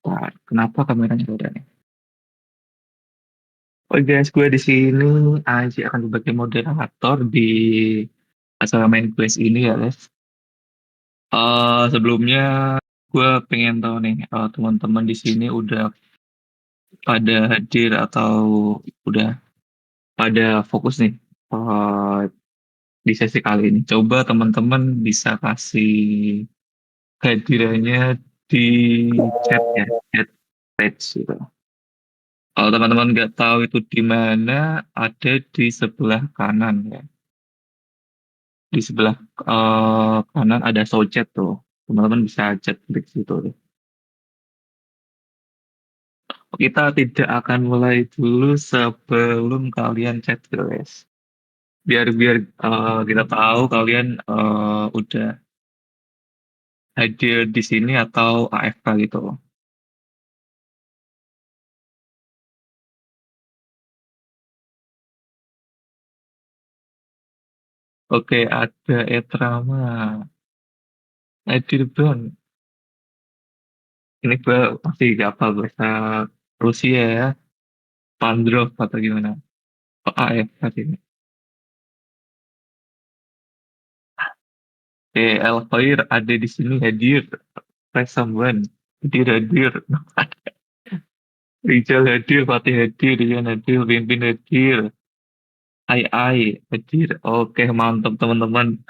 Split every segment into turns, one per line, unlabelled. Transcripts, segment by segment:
Wah, kenapa kameranya udah nih? Oh guys, gue di sini Aji akan sebagai moderator di acara main quest ini ya guys. Sebelumnya gue pengen tahu nih, teman-teman di sini udah pada hadir atau udah pada fokus nih eh, di sesi kali ini. Coba teman-teman bisa kasih kehadirannya di chat ya, chat page gitu. Kalau teman-teman nggak tahu itu di mana, ada di sebelah kanan ya. Di sebelah kanan ada Sochat tuh. Teman-teman bisa chat di situ tuh. Kita tidak akan mulai dulu sebelum kalian chat guys. Biar biar kita tahu kalian udah hadir di sini atau AFK gitu. Oke, ada Etrama, Edir Bang. Ini gue pasti hafal bahasa Rusia ya. Pandrov atau gimana? Oh, AFK sini. Elkhoir ada di sini hadir. Press someone. Hadir, hadir. Rizal hadir, Fatih hadir, Rian hadir, Pimpin hadir. Ai hadir. Oke, mantap teman-teman.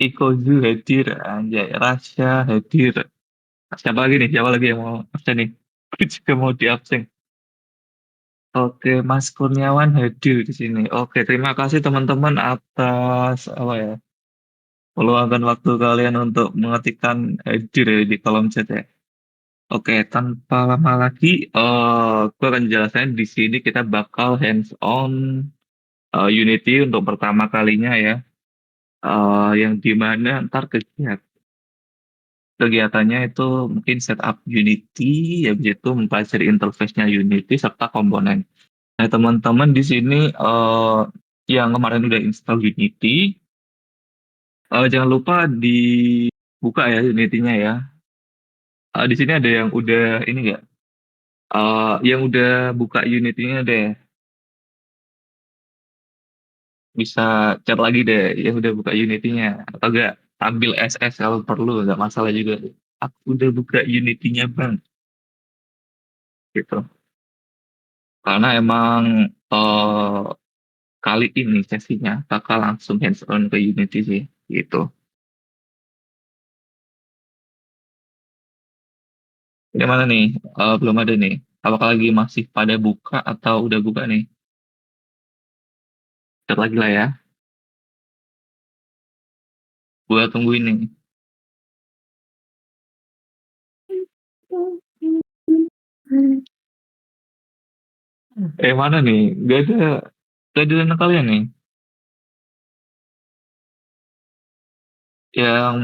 Iko hadir. Anjay, Rasya hadir. Siapa lagi nih? Siapa lagi yang mau absen nih? Aku juga mau di absen. Oke, Mas Kurniawan hadir di sini. Oke, terima kasih teman-teman atas apa ya? Meluangkan waktu kalian untuk mengetikkan hadir ya di kolom chat ya. Oke, tanpa lama lagi, gue akan jelaskan di sini kita bakal hands-on Unity untuk pertama kalinya ya, yang dimana ntar kegiatannya itu mungkin setup Unity, habis itu mempelajari interface-nya Unity serta komponen. Nah, teman-teman di sini yang kemarin udah install Unity, jangan lupa dibuka ya Unity-nya ya. Di sini ada yang udah ini nggak? Yang udah buka Unity-nya deh, bisa chat lagi deh yang udah buka Unity-nya. Atau enggak, ambil SS kalau perlu, nggak masalah juga. Aku udah buka Unity-nya bang, gitu. Karena emang eh, kali ini sesinya bakal langsung hands-on ke Unity sih, gitu. Gimana nih? Belum ada nih. Apakah lagi masih pada buka atau udah buka nih? Chat lagi lah ya. Gua tungguin nih. Mana nih? Gak ada anak kalian nih. Yang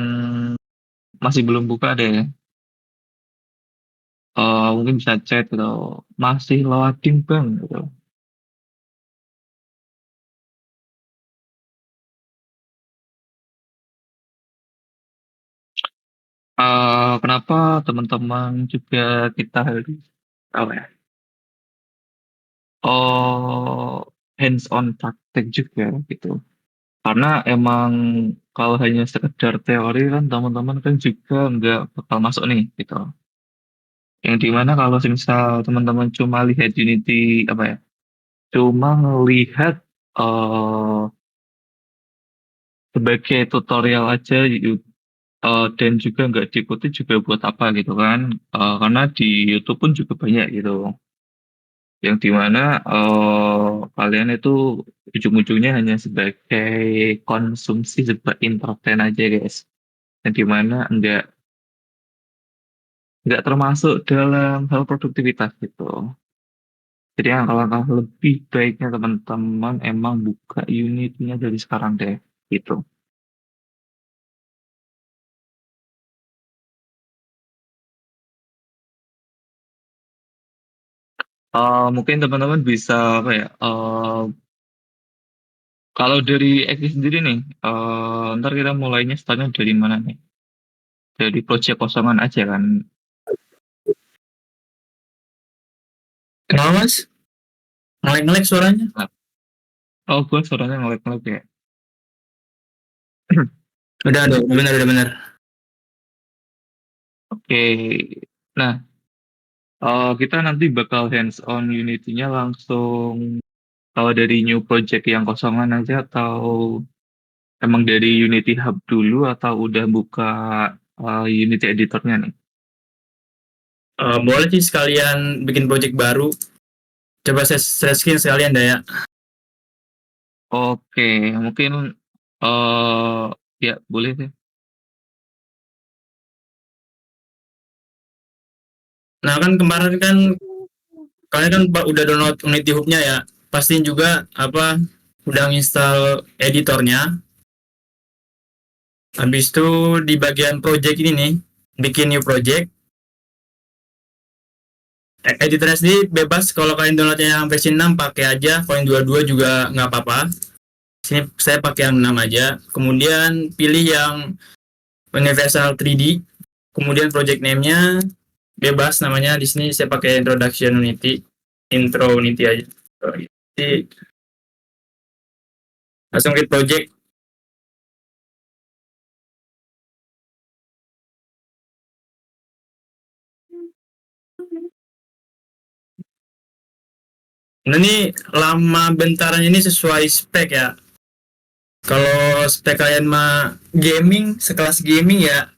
masih belum buka deh. Mungkin bisa chat gitu. Masih loading bang gitu. Kenapa teman-teman juga kita harus apa ya? Hands-on praktek juga gitu. Karena emang kalau hanya sekedar teori kan teman-teman kan juga nggak bakal masuk nih gitu. Yang dimana kalau misal teman-teman cuma lihat Unity apa ya? Cuma ngelihat eh sebagai tutorial aja dan juga nggak diikuti juga buat apa gitu kan. Karena di YouTube pun juga banyak gitu. Yang dimana kalian itu ujung-ujungnya hanya sebagai konsumsi sebagai entertain aja guys. Yang dimana nggak termasuk dalam hal produktivitas gitu. Jadi langkah-langkah lebih baiknya teman-teman emang buka unitnya dari sekarang deh gitu. Mungkin teman-teman bisa apa ya? Kalau dari Eki sendiri nih, ntar kita mulainya startnya dari mana nih? jadi project kosongan aja kan.
Kenapa mas? Ngelek-ngelek suaranya?
Nah, oh gue suaranya ngelek-ngelek ya.
Udah benar, udah benar.
Oke, nah kita nanti bakal hands on Unity-nya langsung kalau dari new project yang kosongan aja atau emang dari Unity Hub dulu atau udah buka Unity editornya nih?
Boleh sih sekalian bikin project baru. Coba saya skin sekalian dah ya.
Oke, mungkin eh ya boleh sih.
Nah kan kemarin kan kalian kan udah download Unity Hub-nya ya. Pastiin juga apa udah install editornya. Habis itu di bagian project ini nih, bikin new project. Editornya sendiri bebas kalau kalian downloadnya yang versi 6 pakai aja, kalau yang 22 juga nggak apa-apa. Sini saya pakai yang 6 aja. Kemudian pilih yang Universal 3D. Kemudian project name-nya bebas namanya. Di sini saya pakai Introduction Unity, Intro Unity aja. Jadi, langsung create project. Nah ini lama bentaran ini sesuai spek ya. Kalau spek kalian mah gaming, sekelas gaming ya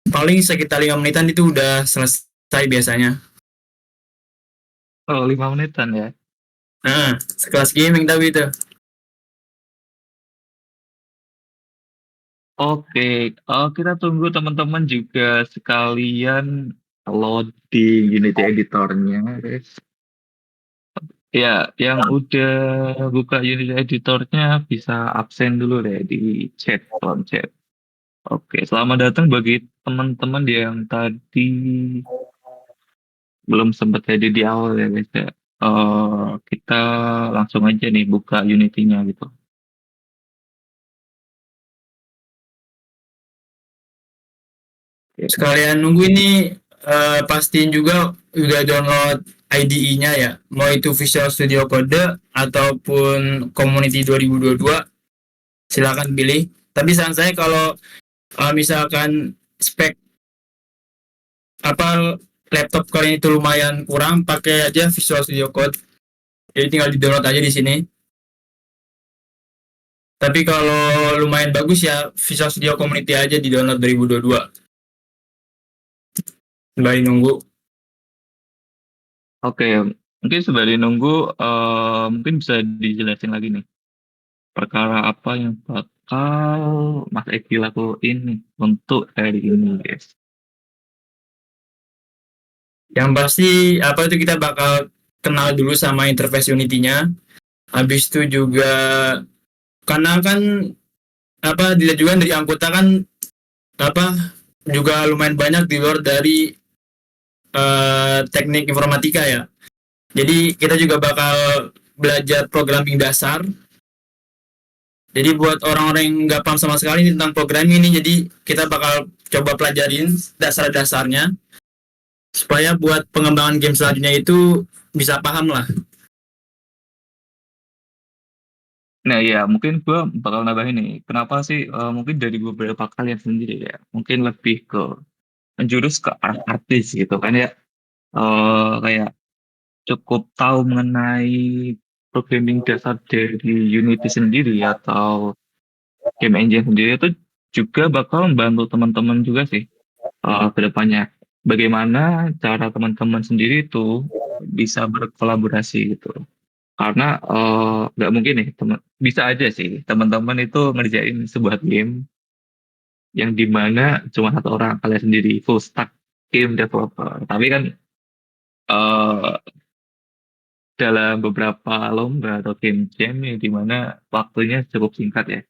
paling sekitar 5 menitan itu udah selesai biasanya.
Oh, 5 menitan ya.
Nah, sekelas gaming tapi itu.
Oke, kita tunggu teman-teman juga sekalian loading Unity editornya, guys. Ya, yang udah buka Unity editornya bisa absen dulu deh di chat, kolom chat. Oke, selamat datang bagi teman-teman yang tadi belum sempat jadi di awal ya guys ya. Kita langsung aja nih buka Unity-nya gitu. Oke.
Sekalian nunggu ini pastiin juga udah download IDE-nya ya. Mau itu Visual Studio Code ataupun Community 2022 silakan pilih. Tapi saran saya kalau misalkan spek apa laptop kalian itu lumayan kurang, pakai aja Visual Studio Code. Jadi tinggal di download aja di sini. Tapi kalau lumayan bagus ya Visual Studio Community aja di download 2022. Sembari nunggu.
Oke, mungkin sembari nunggu, mungkin bisa dijelasin lagi nih. Perkara apa yang bakal Mas Eki lakuin nih untuk hari ini guys.
Yang pasti apa itu kita bakal kenal dulu sama interface Unity-nya. Habis itu juga karena kan apa dilihat juga dari anggota kan apa juga lumayan banyak di luar dari teknik informatika ya. Jadi kita juga bakal belajar programming dasar. Jadi buat orang-orang yang nggak paham sama sekali tentang programming ini, jadi kita bakal coba pelajarin dasar-dasarnya supaya buat pengembangan game selanjutnya itu bisa paham lah.
Nah ya, mungkin gue bakal nambahin nih. Kenapa sih mungkin dari beberapa kalian sendiri ya, mungkin lebih ke menjurus ke arah artis gitu kan ya. Kayak cukup tahu mengenai programming dasar dari Unity sendiri atau game engine sendiri itu juga bakal membantu teman-teman juga sih ke depannya. Bagaimana cara teman-teman sendiri itu bisa berkolaborasi gitu. Karena nggak mungkin nih, bisa aja sih teman-teman itu ngerjain sebuah game yang dimana cuma satu orang kalian sendiri full stack game developer. Tapi kan eh, dalam beberapa lomba atau game jam yang dimana waktunya cukup singkat ya.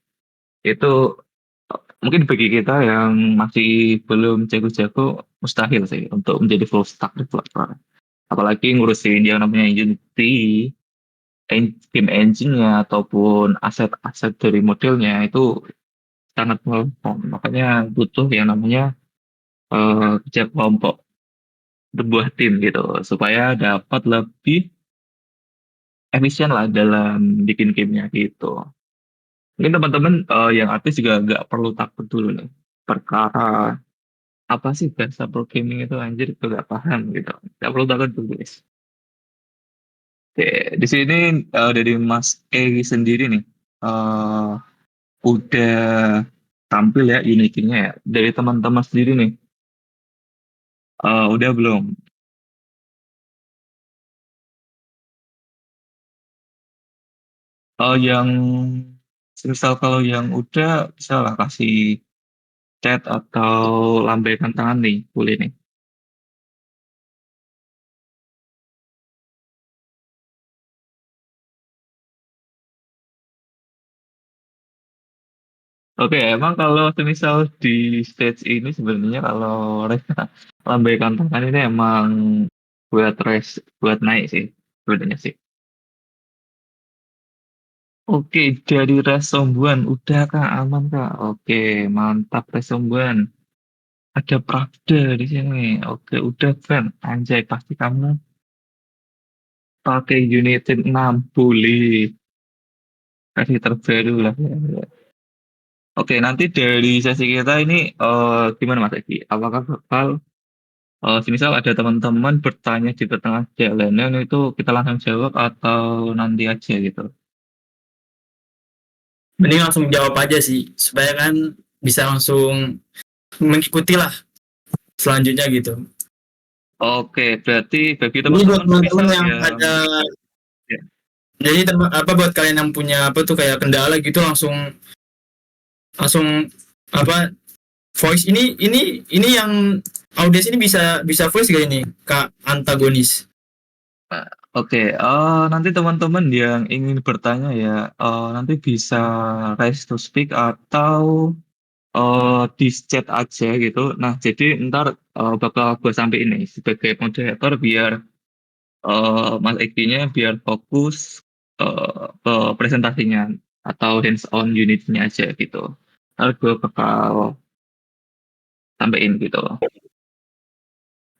Itu mungkin bagi kita yang masih belum jago-jago mustahil sih untuk menjadi full stack developer. Apalagi ngurusin yang namanya Unity, game engine-nya ataupun aset-aset dari modelnya itu sangat melempem. Makanya butuh yang namanya kerja kelompok, sebuah tim gitu, supaya dapat lebih efisien lah dalam bikin gamenya gitu. Mungkin teman-teman yang artis juga nggak perlu takut dulu nih. Perkara apa sih bahasa programming itu anjir itu nggak paham gitu. Nggak perlu takut dulu guys. Oke, di sini dari Mas Egi sendiri nih eh udah tampil ya Unity-nya ya. Dari teman-teman sendiri nih udah belum? Yang misal kalau yang udah bisa lah kasih chat atau lambaikan tangan nih, boleh nih. Oke, emang kalau misal di stage ini sebenarnya kalau Reza lambaikan tangan ini emang buat race, buat naik sih sebenarnya sih. Oke, dari Resombuan, udah kak aman kak. Oke, mantap Resombuan. Ada Pravda di sini. Oke, udah fan. Anjay, pasti kamu pakai United 6 boleh. Kasih terbaru lah. Ya. Oke, nanti dari sesi kita ini gimana Mas Eki? Apakah bakal semisal ada teman-teman bertanya di tengah jalanan itu kita langsung jawab atau nanti aja gitu?
Mending langsung jawab aja sih, supaya kan bisa langsung mengikuti lah selanjutnya gitu.
Oke, berarti bagi
Ini buat
teman-teman
teman-teman
semisal
yang
yang
ada,
ya,
jadi apa buat kalian yang punya apa tuh kayak kendala gitu, langsung langsung apa, voice ini yang audiens ini bisa bisa voice gak ini kak antagonis.
oke, nanti teman-teman yang ingin bertanya ya nanti bisa raise to speak atau di chat aja gitu. Nah, jadi ntar bakal gue sampai ini sebagai moderator biar Mas Eki-nya biar fokus ke presentasinya atau hands-on unitnya aja gitu. Ntar gue bakal sampein gitu.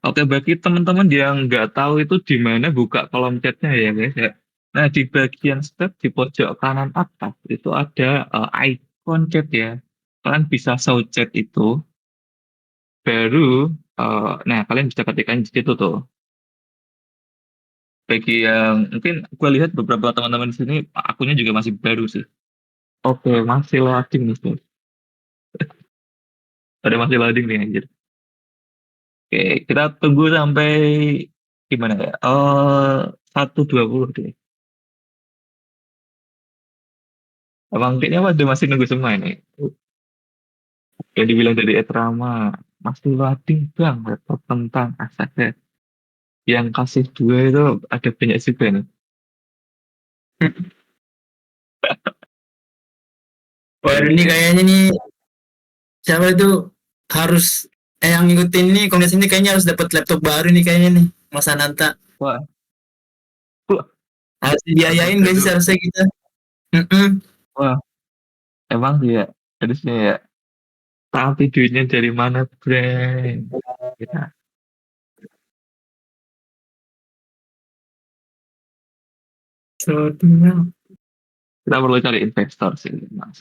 Oke, bagi teman-teman yang nggak tahu itu di mana buka kolom chatnya ya guys ya. Nah, di bagian step di pojok kanan atas itu ada icon chat ya. Kalian bisa show chat itu, baru, nah kalian bisa ketikkan di situ tuh. Bagi yang mungkin gue lihat beberapa teman-teman di sini akunnya juga masih baru sih. Oke, masih loading nih, Bos. Ada masih loading nih, anjir. Oke, kita tunggu sampai gimana ya? 1.20 deh. Abang kayaknya masih nunggu semua ini. Yang dibilang dari Etrama, masih loading bang, laptop tentang aset. Yang kasih dua itu ada banyak juga nih.
Wah ini
Oke.
kayaknya nih siapa itu harus yang ngikutin ini komunitas ini kayaknya harus dapat laptop baru nih kayaknya nih Mas Ananta,
Wah, wah,
harus
langsung
dibiayain guys sih
jadul.
harusnya kita. Mm-mm.
Wah, emang sih ya. Harusnya ya. Tapi duitnya dari mana, Bre? Kita,
Sepertinya.
kita perlu cari investor sih, Mas.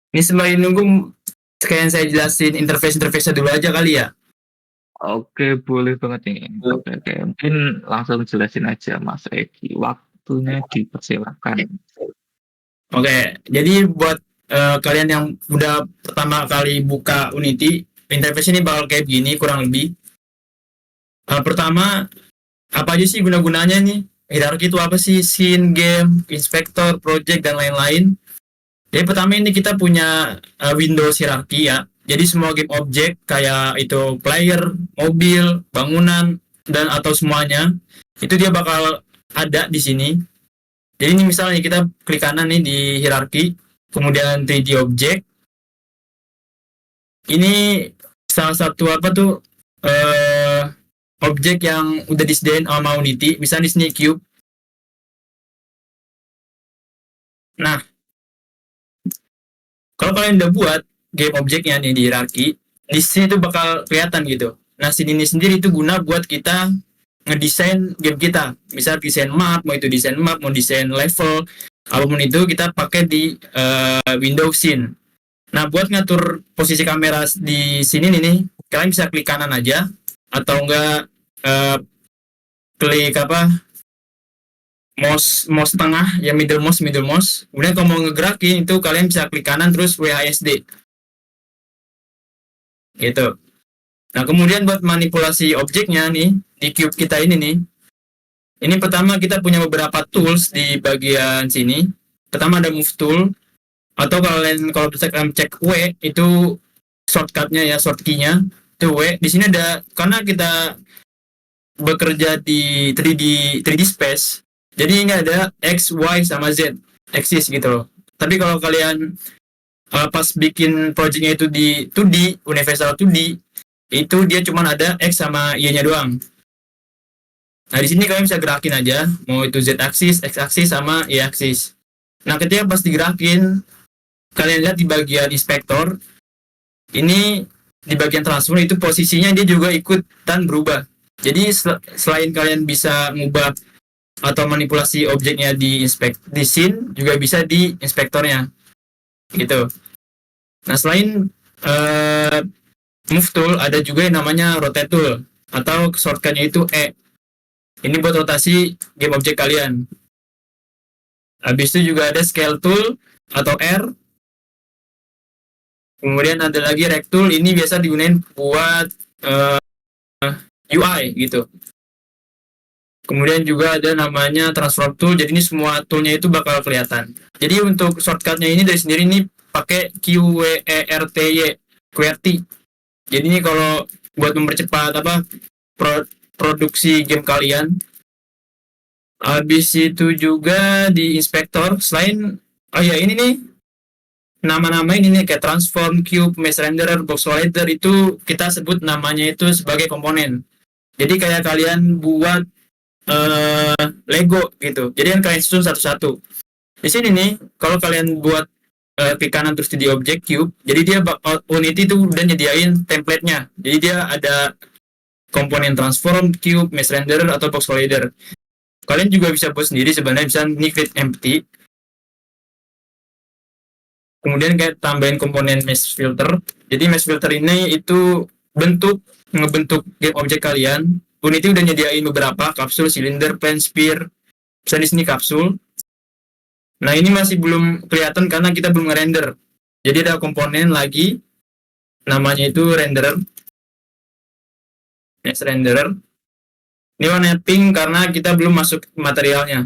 Ini sembari nunggu, sekalian saya jelasin interface-interface dulu aja kali ya.
Oke, boleh banget nih. Oke, oke. Mungkin langsung jelasin aja, Mas Eki. Waktunya dipersilakan.
Oke, jadi buat kalian yang udah pertama kali buka Unity, interface ini bakal kayak gini kurang lebih. Pertama, apa aja sih guna-gunanya nih? Hierarki itu apa sih? Scene, game, inspector, project, dan lain-lain. Jadi pertama ini kita punya Windows hierarki ya. Jadi semua game objek kayak itu player, mobil, bangunan, dan atau semuanya itu dia bakal ada di sini. Jadi ini misalnya kita klik kanan nih di hierarki, kemudian 3D object. Ini salah satu apa tuh objek yang udah disediain sama Unity, misalnya di sini cube. Nah, kalau kalian udah buat game objeknya nih di hierarki, di sini tuh bakal kelihatan gitu. Nah, sini ini sendiri itu guna buat kita ngedesain game kita. Misal desain map, mau desain level, apapun itu kita pakai di Windows Scene. Nah, buat ngatur posisi kamera di sini nih, kalian bisa klik kanan aja atau enggak klik mouse tengah, ya middle mouse. Kemudian kalau mau ngegerakin itu kalian bisa klik kanan terus WASD. Gitu. Nah, kemudian buat manipulasi objeknya nih di cube kita ini nih. Ini pertama kita punya beberapa tools di bagian sini. Pertama ada move tool, atau kalau bisa kalian cek W itu shortcutnya ya, shortkey-nya itu W. Di sini ada, karena kita bekerja di 3D space, jadi ini ada X, Y, sama Z axis gitu loh. Tapi kalau kalian pas bikin projectnya itu di 2D, universal 2D, itu dia cuma ada X sama Y-nya doang. Nah, di sini kalian bisa gerakin aja, mau itu Z axis, X axis, sama Y axis. Nah, ketika pas digerakin, kalian lihat di bagian inspektor, ini di bagian transform itu posisinya dia juga ikutan berubah. Jadi selain kalian bisa ngubah atau manipulasi objeknya di scene, juga bisa di inspektornya gitu. Nah, selain move tool, ada juga yang namanya rotate tool, atau shortcutnya itu E. Ini buat rotasi game objek kalian. Habis itu juga ada scale tool atau R. Kemudian ada lagi rect tool, ini biasa digunain buat UI gitu. Kemudian juga ada namanya transform tool, jadi ini semua toolnya itu bakal kelihatan. Jadi untuk shortcutnya ini dari sendiri ini pakai QWERTY, QWERTY. Jadi ini kalau buat mempercepat produksi game kalian. Habis itu juga di inspektor, selain ini nih nama-nama ini nih kayak transform, cube, mesh renderer, box collider, itu kita sebut namanya itu sebagai komponen. Jadi kayak kalian buat Lego gitu. Jadi kan kalian susun satu-satu. Di sini nih, kalau kalian buat klik kanan terus di objek cube, jadi dia Unity itu udah nyediain template-nya. Jadi dia ada komponen transform, cube, mesh renderer, atau box collider. Kalian juga bisa buat sendiri sebenarnya, bisa nih create empty. Kemudian kayak tambahin komponen mesh filter. Jadi mesh filter ini itu ngebentuk game objek kalian. Unity udah nyediain beberapa kapsul, silinder, plane, sphere. Bisa di sini kapsul. Nah, ini masih belum kelihatan karena kita belum ngerender. Jadi ada komponen lagi, namanya itu renderer. Mesh renderer. Ini warna pink karena kita belum masuk materialnya.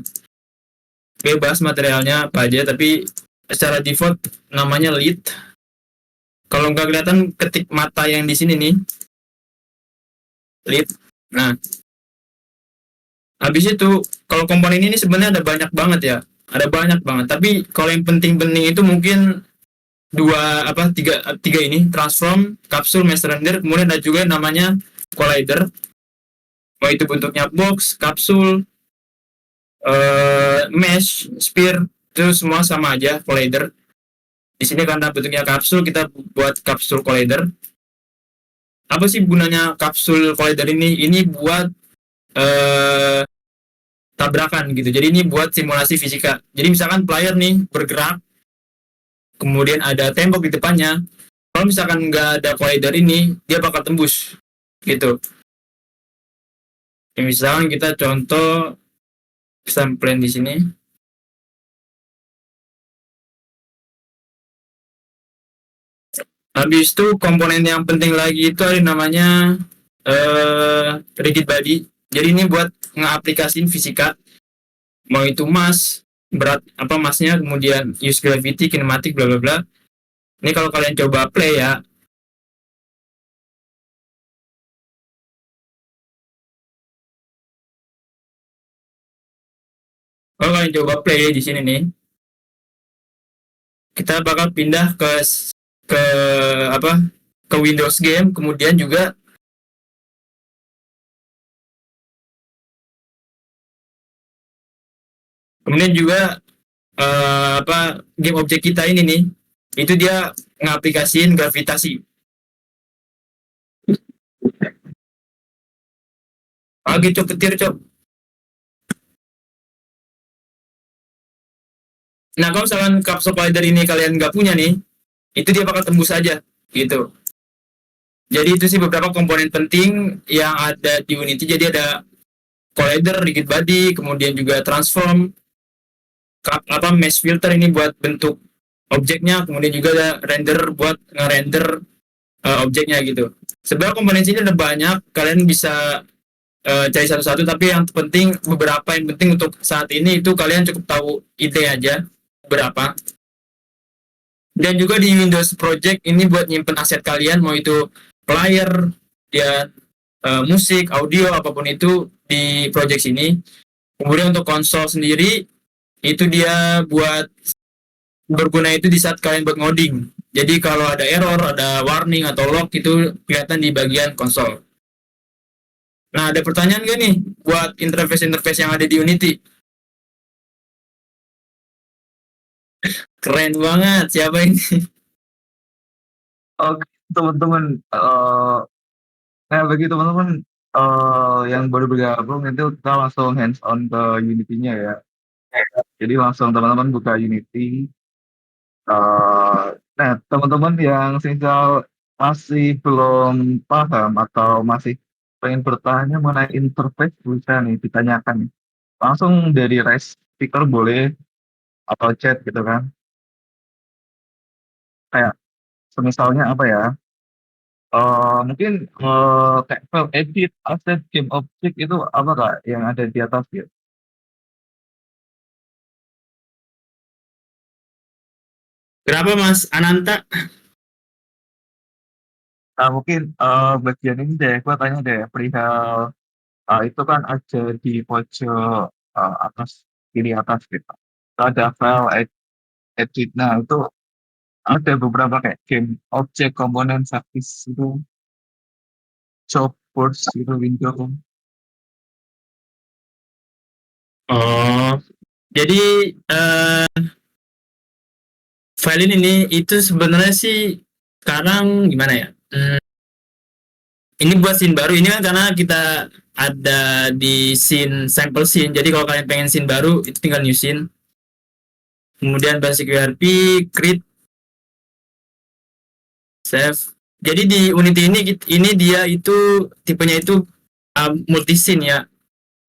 Bebas materialnya apa aja, tapi secara default namanya lead. Kalau nggak kelihatan, ketik mata yang di sini nih, lead. Nah, habis itu kalau komponen ini sebenarnya ada banyak banget ya, ada banyak banget. Tapi kalau yang penting-penting itu mungkin tiga ini, transform, kapsul, mesh render, kemudian ada juga namanya collider. Mau itu bentuknya box, kapsul, mesh, sphere, itu semua sama aja, collider. Di sini karena bentuknya kapsul, kita buat kapsul collider. Apa sih gunanya kapsul collider ini? Ini buat tabrakan gitu. Jadi ini buat simulasi fisika. Jadi misalkan player nih bergerak, kemudian ada tembok di depannya. Kalau misalkan nggak ada collider ini, dia bakal tembus gitu. Misalkan kita contoh sampling di sini. Habis itu komponen yang penting lagi itu ada namanya rigid body. Jadi ini buat ngeaplikasiin fisika. Mau itu mass, berat massnya, kemudian use gravity, kinematik, bla bla bla. Ini kalau kalian coba play ya. Kalau kalian coba play di sini nih, kita bakal pindah ke Windows game, kemudian juga Kemudian juga game objek kita ini nih, itu dia ngaplikasiin gravitasi. Gitu petir cok. Nah kalau misalkan capsule collider ini kalian nggak punya nih, itu dia bakal tembus aja gitu. Jadi itu sih beberapa komponen penting yang ada di Unity. Jadi ada collider, rigid body, kemudian juga transform, mesh filter ini buat bentuk objeknya, kemudian juga ada render buat nge-render objeknya gitu. Sebenarnya komponen sini ada banyak, kalian bisa cari satu-satu, tapi yang penting beberapa yang penting untuk saat ini itu kalian cukup tahu ide aja berapa. Dan juga di Windows Project ini buat nyimpen aset kalian, mau itu player, ya musik, audio, apapun itu di project sini. Kemudian untuk konsol sendiri itu dia buat berguna itu di saat kalian buat ngoding. Jadi kalau ada error, ada warning atau log itu kelihatan di bagian konsol. Nah, ada pertanyaan gak nih buat interface-interface yang ada di Unity? Keren banget, siapa ini?
Oke, teman-teman. Nah, bagi teman-teman yang baru bergabung itu kita langsung hands on ke Unity-nya ya. Jadi langsung teman-teman buka Unity. Nah, teman-teman yang misal masih belum paham atau masih pengen bertanya mengenai interface bisa nih ditanyakan. Langsung dari raise speaker boleh atau chat gitu kan. Kayak semisalnya apa ya? Mungkin kayak file edit, asset, game object itu apa kak yang ada di atas ya?
Kenapa Mas Ananta?
Nah, mungkin bagian ini deh, gua tanya deh, perihal itu kan ada di pojok atas kiri atas gitu. Itu ada file edit. Nah, itu ada beberapa kayak game object, komponen, service itu, job boards itu, window.
Oh, jadi file ini nih itu sebenarnya sih sekarang gimana ya? Ini buat scene baru ini kan karena kita ada di scene sample scene. Jadi kalau kalian pengen scene baru itu tinggal new scene. Kemudian basic URP, create, save. Jadi di Unity ini dia itu tipenya itu multi scene ya.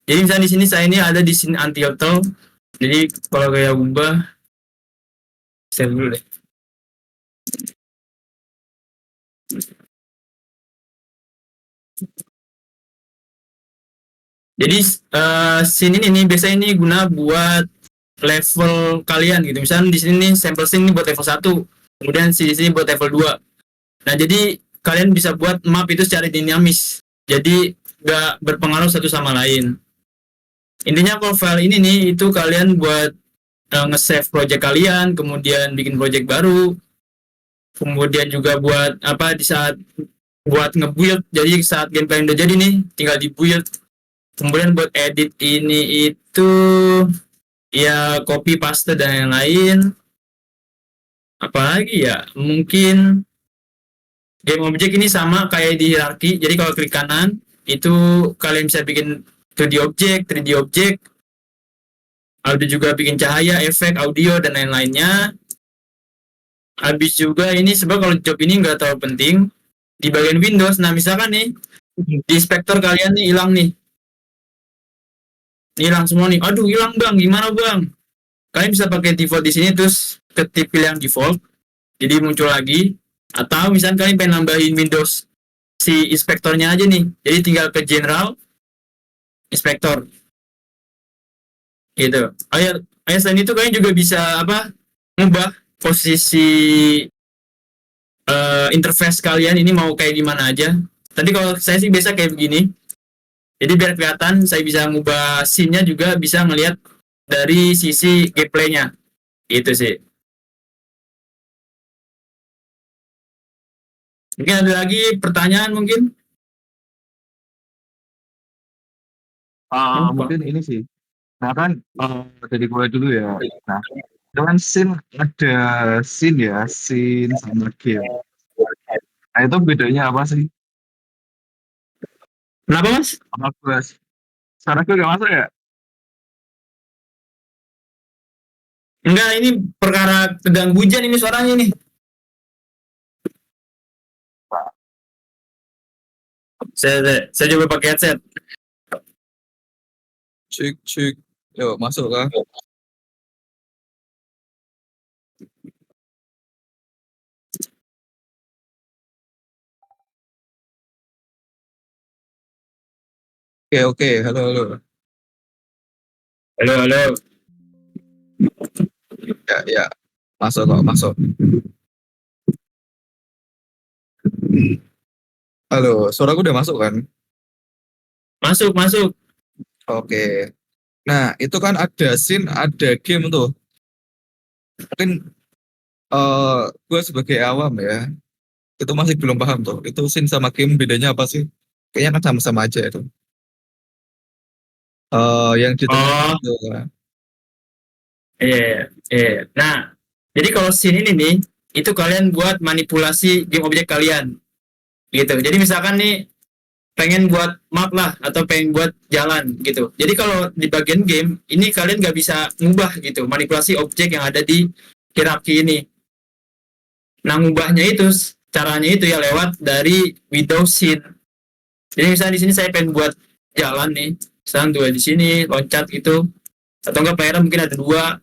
Jadi misalnya di sini saya ini ada di scene anti auto. Jadi kalau kayak ubah save dulu deh. Jadi scene ini nih biasanya ini guna buat level kalian gitu. Misalnya di sini nih sampel scene ini buat level 1, kemudian di sini buat level 2. Nah, jadi kalian bisa buat map itu secara dinamis. Jadi nggak berpengaruh satu sama lain. Intinya kalau file ini nih itu kalian buat nge-save project kalian, kemudian bikin project baru, kemudian juga buat apa di saat buat nge-build. Jadi saat game kalian udah jadi nih, tinggal di-build. Kemudian buat edit ini itu ya copy paste dan yang lain. Apalagi ya, mungkin game object ini sama kayak di hierarki. Jadi kalau klik kanan itu kalian bisa bikin 2D object, 3D object, ada juga bikin cahaya, efek, audio dan lain-lainnya. Habis juga ini sebab kalau job ini nggak terlalu penting di bagian Windows. Nah misalkan nih di inspektor kalian nih hilang nih, hilang semua nih. Aduh hilang bang, gimana bang? Kalian bisa pakai default di sini terus ketik pilih yang default, jadi muncul lagi. Atau misalkan kalian pengen nambahin Windows si inspektornya aja nih, jadi tinggal ke general inspektor gitu. Selain itu kalian juga bisa apa ngubah posisi interface kalian ini mau kayak gimana aja. Tadi kalau saya sih biasa kayak begini. Jadi biar kelihatan saya bisa ngubah scene-nya juga bisa ngelihat dari sisi gameplay-nya. Itu sih. Mungkin ada lagi pertanyaan mungkin? Lupa.
Mungkin ini sih. Nah kan dari gue dulu ya. Nah, itu kan ada scene sama game. Nah itu bedanya apa sih?
Kenapa mas?
Apa gue sekarang gue gak masuk ya?
Enggak, ini perkara teganggu hujan ini suaranya nih. Saya coba pakai headset.
Cik, cik. Yuk, masuk kah? Oke, oke. Halo, halo.
Halo, halo.
Ya, ya. Masuk kok, masuk. Halo, suaraku udah masuk kan?
Masuk, masuk.
Oke. Nah, itu kan ada scene, ada game tuh. Mungkin gue sebagai awam ya, itu masih belum paham tuh. Itu scene sama game bedanya apa sih? Kayaknya kan sama-sama aja itu. Yang di tengah
Oh,
itu kan.
iya, iya. Nah, jadi kalau scene ini nih, itu kalian buat manipulasi game objek kalian. Gitu. Jadi misalkan nih, pengen buat map lah, atau pengen buat jalan gitu. Jadi kalau di bagian game, ini kalian nggak bisa ngubah gitu, manipulasi objek yang ada di hierarki ini. Nah, ngubahnya itu, caranya itu ya lewat dari window scene. Jadi misalnya di sini saya pengen buat jalan nih, misalnya dua di sini, loncat gitu, atau enggak player mungkin ada dua,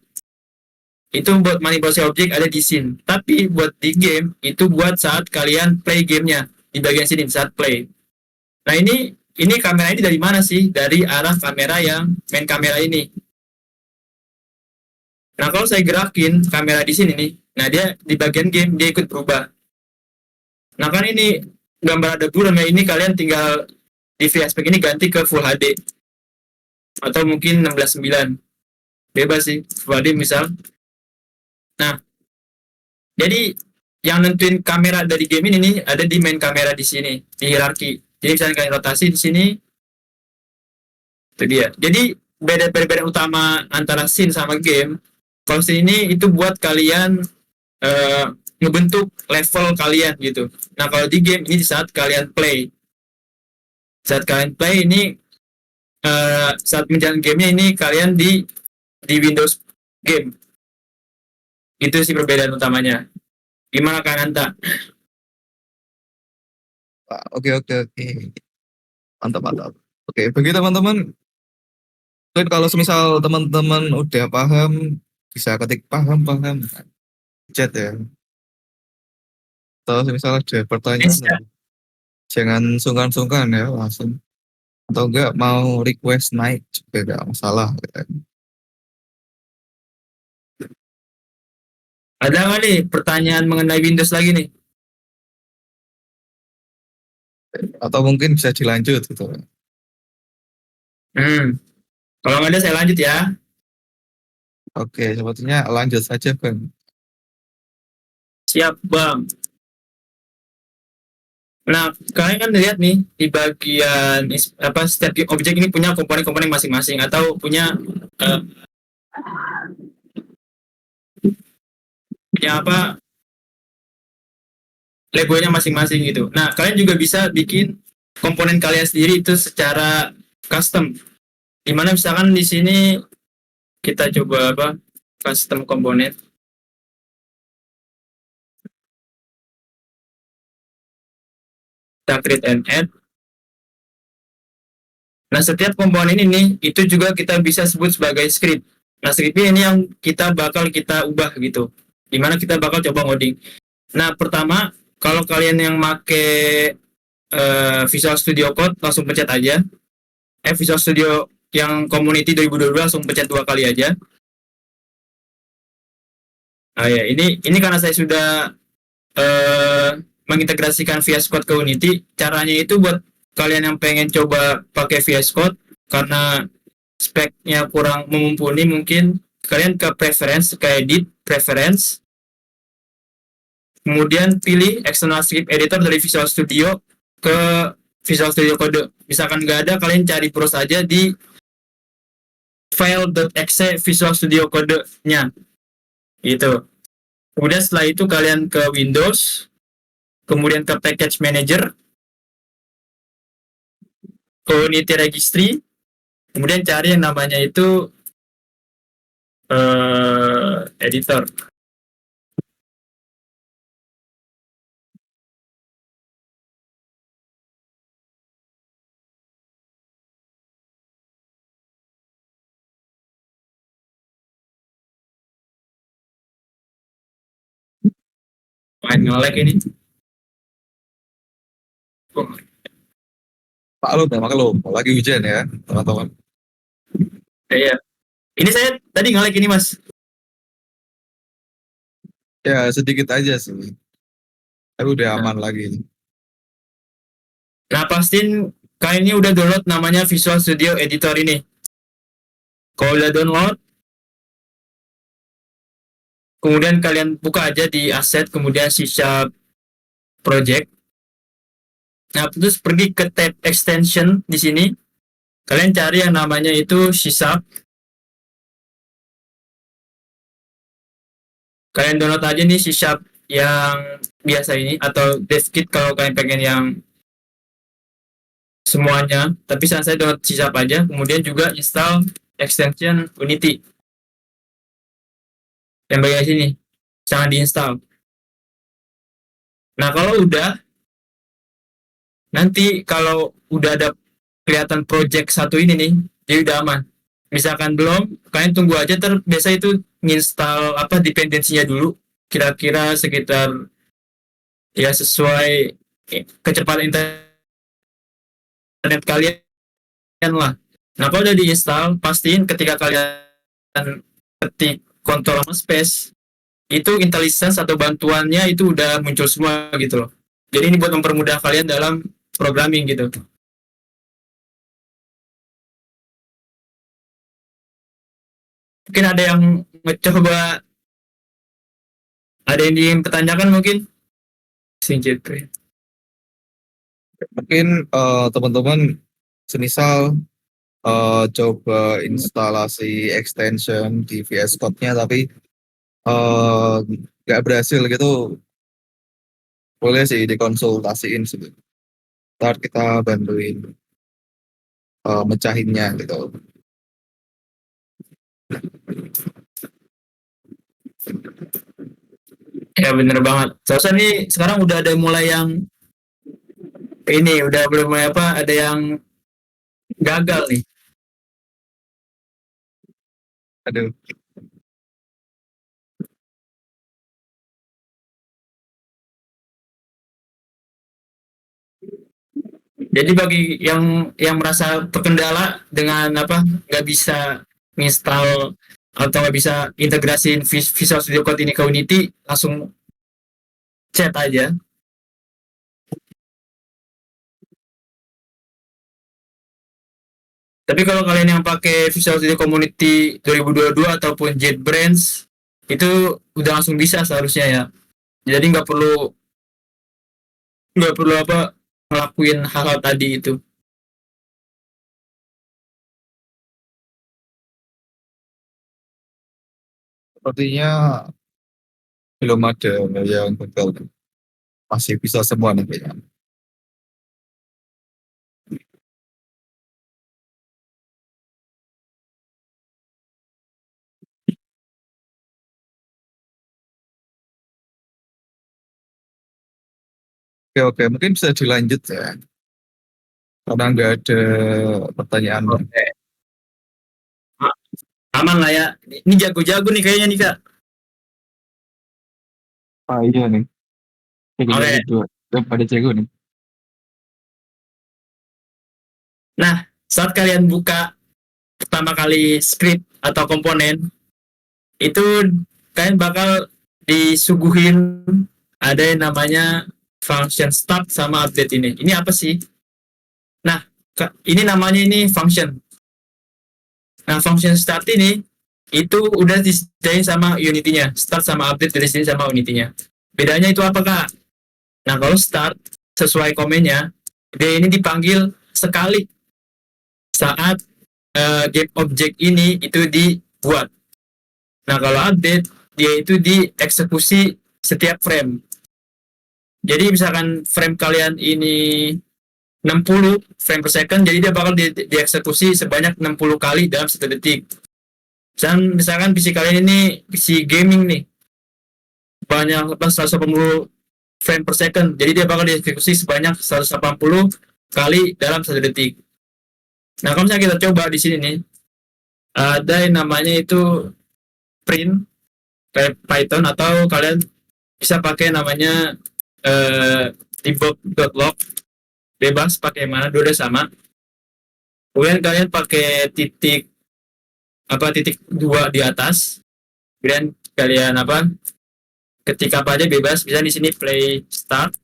itu buat manipulasi objek ada di scene. Tapi buat di game itu buat saat kalian play gamenya di bagian sini saat play. Nah ini kamera ini dari mana sih? Dari arah kamera yang main kamera ini. Nah kalau saya gerakin kamera di sini nih, nah dia di bagian game dia ikut berubah. Nah kan ini gambar ada buram ya, ini kalian tinggal di VSpec ini ganti ke Full HD atau mungkin 16:9, bebas sih Full HD misal. Nah jadi yang nentuin kamera dari game ini nih ada di main kamera di sini di hierarki. Jadi misalnya kalian rotasi di sini, itu dia. Jadi beda utama antara scene sama game. Kalau scene ini itu buat kalian eh, ngebentuk level kalian gitu. Nah kalau di game ini saat kalian play, ini saat menjalankan gamenya ini kalian di Windows game. Itu sih perbedaan utamanya. Gimana Kak Anta?
Oke, oke, oke. Mantap, mantap. Oke, bagi teman-teman, mungkin kalau semisal teman-teman udah paham, bisa ketik paham, paham, chat ya. Atau semisal ada pertanyaan,
Yes, ya.
jangan sungkan-sungkan ya, langsung. Atau enggak mau request naik juga enggak masalah. Gitu.
Ada nggak nih pertanyaan mengenai Windows lagi nih?
Atau mungkin bisa dilanjut gitu.
Kalau nggak ada saya lanjut ya.
Oke, sepertinya lanjut saja Bang.
Siap Bang. Nah, kalian kan lihat nih di bagian apa setiap objek ini punya komponen-komponen masing-masing atau punya eh, punya apa legonya masing-masing gitu. Nah, kalian juga bisa bikin komponen kalian sendiri itu secara custom. Dimana misalkan di sini kita coba apa custom komponen. Kita create and add. Nah, setiap komponen ini itu juga kita bisa sebut sebagai script. Nah, script ini yang kita ubah gitu. Dimana kita bakal coba ngoding. Nah, pertama, kalau kalian yang make Visual Studio Code langsung pencet aja. Visual Studio yang Community 2022 langsung pencet 2 kali aja. Nah ya, ini karena saya sudah mengintegrasikan VS Code ke Unity. Caranya itu buat kalian yang pengen coba pakai VS Code karena speknya kurang mumpuni, mungkin kalian ke preference, ke edit preference, kemudian pilih external script editor dari Visual Studio ke Visual Studio Code. Misalkan nggak ada, kalian cari browse aja di file.exe Visual Studio Code-nya. Gitu. Kemudian setelah itu kalian ke Windows, kemudian ke Package Manager, ke Unity Registry, kemudian cari yang namanya itu editor. Main nge-lag ini.
Maklum, lagi hujan ya, teman-teman.
Iya. Ini saya tadi nge-lag ini, Mas.
Ya, sedikit aja sih. Tapi udah aman lagi.
Nah, pastiin kalian ini udah download namanya Visual Studio Editor ini. Kalau udah download, kemudian kalian buka aja di Asset, kemudian C# Project. Nah, terus pergi ke tab Extension di sini. Kalian cari yang namanya itu C#. Kalian download aja nih C# yang biasa ini, atau DevKit kalau kalian pengen yang semuanya. Tapi saya download C# aja, kemudian juga install extension Unity. Yang bagian sini, jangan diinstal. Nah, kalau udah, nanti kalau udah ada kelihatan project satu ini nih, jadi udah aman. Misalkan belum, kalian tunggu aja, biasa itu nginstal dependensinya dulu, kira-kira sekitar ya sesuai kecepatan internet kalian lah. Nah, kalau udah diinstal, pastiin ketika kalian ketik Ctrl space, itu IntelliSense atau bantuannya itu udah muncul semua gitu loh. Jadi ini buat mempermudah kalian dalam programming gitu. Mungkin ada yang mencoba, ada yang ingin pertanyakan mungkin?
Mungkin teman-teman semisal coba instalasi extension di VS Code-nya tapi nggak berhasil gitu, boleh sih dikonsultasiin sih. Ntar kita bantuin mecahinnya gitu.
Ya bener banget. Soalnya nih sekarang udah ada mulai yang ini, udah mulai ada yang gagal nih.
Aduh.
Jadi bagi yang merasa terkendala dengan nggak bisa install atau nggak bisa integrasiin Visual Studio Code ini ke Unity, langsung chat aja. Tapi kalau kalian yang pakai Visual Studio Community 2022 ataupun JetBrains, itu udah langsung bisa seharusnya ya. Jadi nggak perlu ngelakuin hal-hal tadi itu.
Sepertinya belum ada yang gagal. Masih bisa semua nih kayaknya. Oke, mungkin bisa dilanjut ya. Karena nggak ada pertanyaan.
Oke. Aman lah ya. Ini jago-jago nih kayaknya nih, Kak.
Iya nih.
Oke.
Dua. Pada jago nih.
Nah, saat kalian buka pertama kali script atau komponen, itu kalian bakal disuguhin ada yang namanya function start sama update ini. Ini apa sih? Nah, ini namanya ini function. Nah, function start ini itu udah disediain sama Unity-nya. Start sama update udah disediain sama Unity-nya. Bedanya itu apa, Kak? Nah, kalau start sesuai komennya, dia ini dipanggil sekali saat game object ini itu dibuat. Nah, kalau update dia itu dieksekusi setiap frame. Jadi misalkan frame kalian ini 60 frame per second, jadi dia bakal dieksekusi sebanyak 60 kali dalam 1 detik. Misalkan PC kalian ini PC gaming nih, banyak 180 frame per second, jadi dia bakal dieksekusi sebanyak 180 kali dalam 1 detik. Nah, kalau misalnya kita coba di sini nih, ada yang namanya itu print Python, atau kalian bisa pakai namanya debug.log, bebas pakai mana, dua sama. Kemudian kalian pakai titik 2 di atas, kemudian kalian ketik apa aja bebas, bisa di sini play start,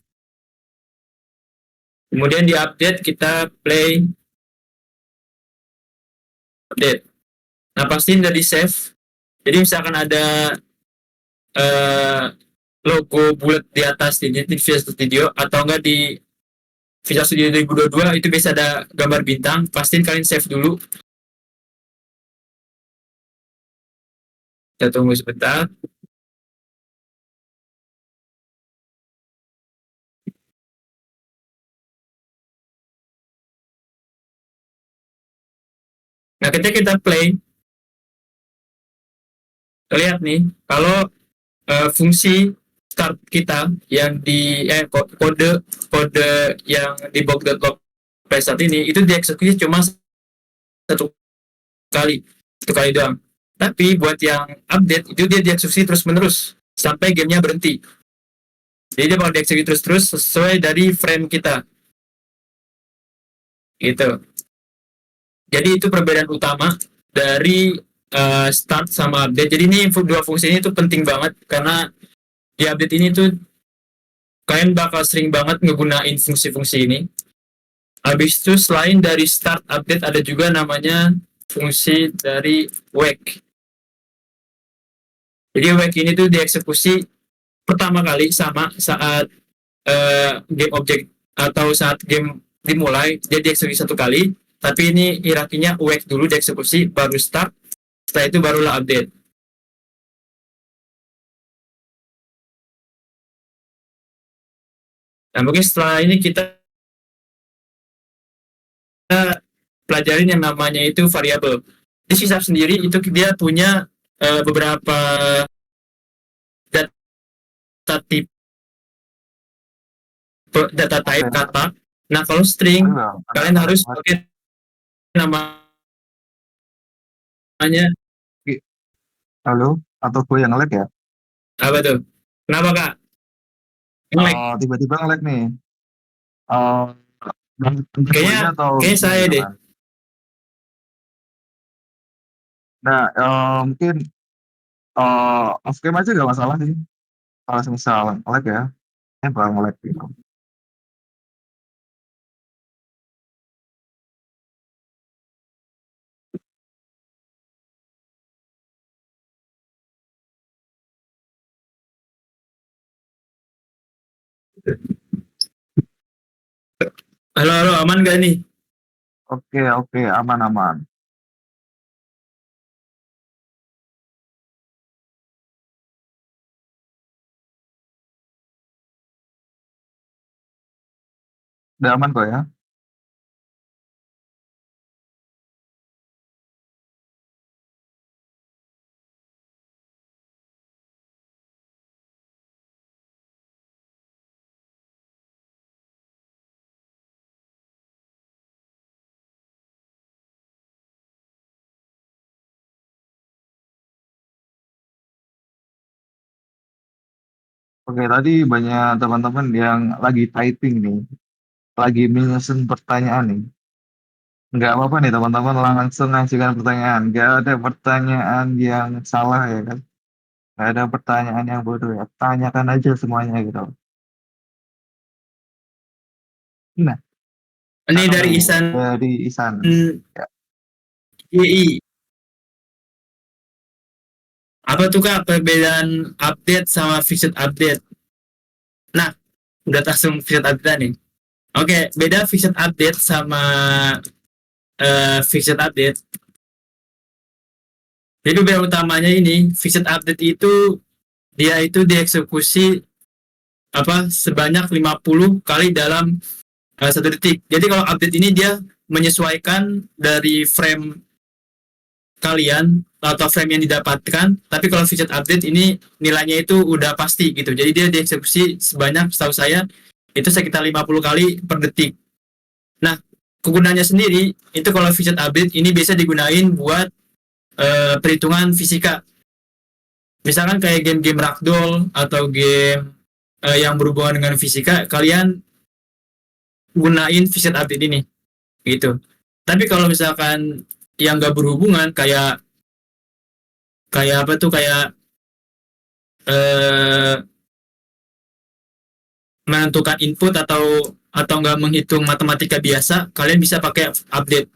kemudian di update kita play update. Nah, pasti udah di save. Jadi misalkan ada logo bulat di atas di Visual Studio, atau enggak di Visual Studio 2022 itu bisa ada gambar bintang, pastiin kalian save dulu. Kita tunggu sebentar. Nah, ketika kita play, lihat nih, kalau fungsi start kita yang di kode yang di box.log saat ini itu dieksekusi cuma satu kali doang. Tapi buat yang update itu dia dieksekusi terus-menerus sampai gamenya berhenti. Jadi dia bakal dieksekusi terus-terus sesuai dari frame kita. Gitu. Jadi itu perbedaan utama dari start sama update. Jadi ini dua fungsi ini tuh penting banget, karena di update ini tuh kalian bakal sering banget ngegunain fungsi-fungsi ini. Habis itu selain dari start update ada juga namanya fungsi dari wake. Jadi wake ini tuh dieksekusi pertama kali sama saat game object atau saat game dimulai, dia dieksekusi satu kali. Tapi ini hierarkinya wake dulu dieksekusi, baru start, setelah itu barulah update. Nah, mungkin setelah ini kita pelajarin yang namanya itu variabel. Di C# sendiri itu dia punya beberapa data type kata. Nah, kalau string kalian harus pakai namanya.
Halo, atau gue yang nge-lag ya?
Apa tuh? Kenapa, Kak? Nge-lag.
Tiba-tiba nge-lag nih.
Kayaknya saya deh.
Nah, mungkin off cam aja gak masalah sih. Kalau misal nge-lag ya, bakal nge-lag gitu.
Halo, aman gak nih?
Oke, aman. Udah aman kok ya. Oke, tadi banyak teman-teman yang lagi typing nih, lagi menyusun pertanyaan nih. Nggak apa-apa nih teman-teman, langsung ajukan pertanyaan. Nggak ada pertanyaan yang salah ya kan. Nggak ada pertanyaan yang bodoh ya. Tanyakan aja semuanya gitu. Nah,
Ini dari Isan.
Dari Isan. Ya.
II. Apa tuh, Kak, perbedaan update sama fixed update? Nah, udah langsung fixed update nih. Oke, beda fixed update sama fixed update. Jadi beberapa utamanya ini fixed update itu dia itu dieksekusi sebanyak 50 kali dalam 1 detik. Jadi kalau update ini dia menyesuaikan dari frame kalian atau frame yang didapatkan, tapi kalau fixed update ini nilainya itu udah pasti gitu. Jadi dia dieksekusi sebanyak, setahu saya itu sekitar 50 kali per detik. Nah, kegunaannya sendiri itu kalau fixed update ini bisa digunain buat perhitungan fisika. Misalkan kayak game-game ragdoll atau game yang berhubungan dengan fisika, kalian gunain fixed update ini gitu. Tapi kalau misalkan yang nggak berhubungan kayak menentukan input atau nggak menghitung matematika biasa, kalian bisa pakai update.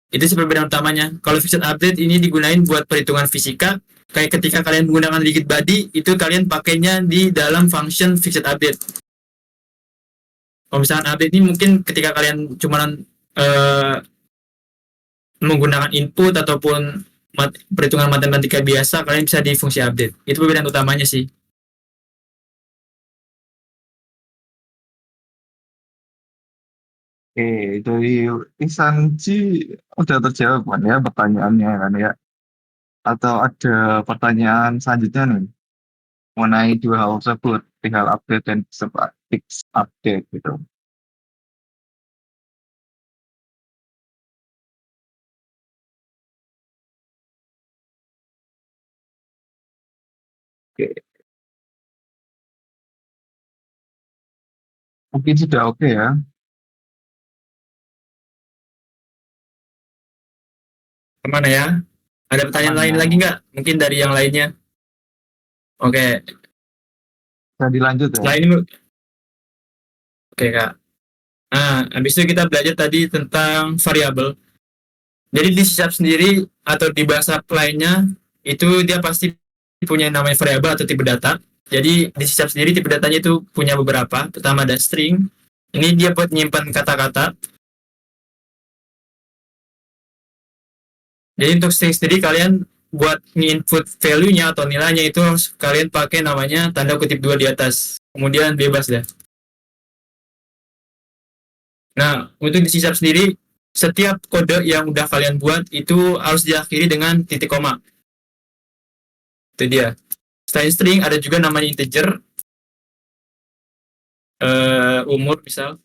Itu sih perbedaan utamanya. Kalau fixed update ini digunain buat perhitungan fisika, kayak ketika kalian menggunakan rigid body, itu kalian pakainya di dalam function fixed update. Kalau misalkan update ini mungkin ketika kalian cuma menggunakan input ataupun perhitungan matematika biasa, kalian bisa di fungsi update. Itu perbedaan utamanya sih.
Oke, dari Insanji udah terjawab kan ya pertanyaannya kan ya? Atau ada pertanyaan selanjutnya nih mengenai dua hal tersebut, tinggal update dan fix update gitu. Oke, mungkin sudah oke ya.
Kemana ya? Ada pertanyaan
Aman
lain
ya.
lagi nggak? Mungkin dari yang lainnya. Oke,
Bisa dilanjut ya.
setelah ini, oke Kak. Nah, habis itu kita belajar tadi tentang variabel. Jadi di C# sendiri atau di bahasa lainnya itu dia pasti punya namanya variabel atau tipe data. Jadi di C# sendiri tipe datanya itu punya beberapa. Pertama ada string. Ini dia buat nyimpan kata-kata. Jadi untuk string sendiri kalian buat nge-input value-nya atau nilainya itu harus kalian pakai namanya tanda kutip 2 di atas. Kemudian bebas deh. Nah, untuk di C# sendiri setiap kode yang udah kalian buat itu harus diakhiri dengan titik koma. Itu dia. Selain string ada juga namanya integer, umur misal.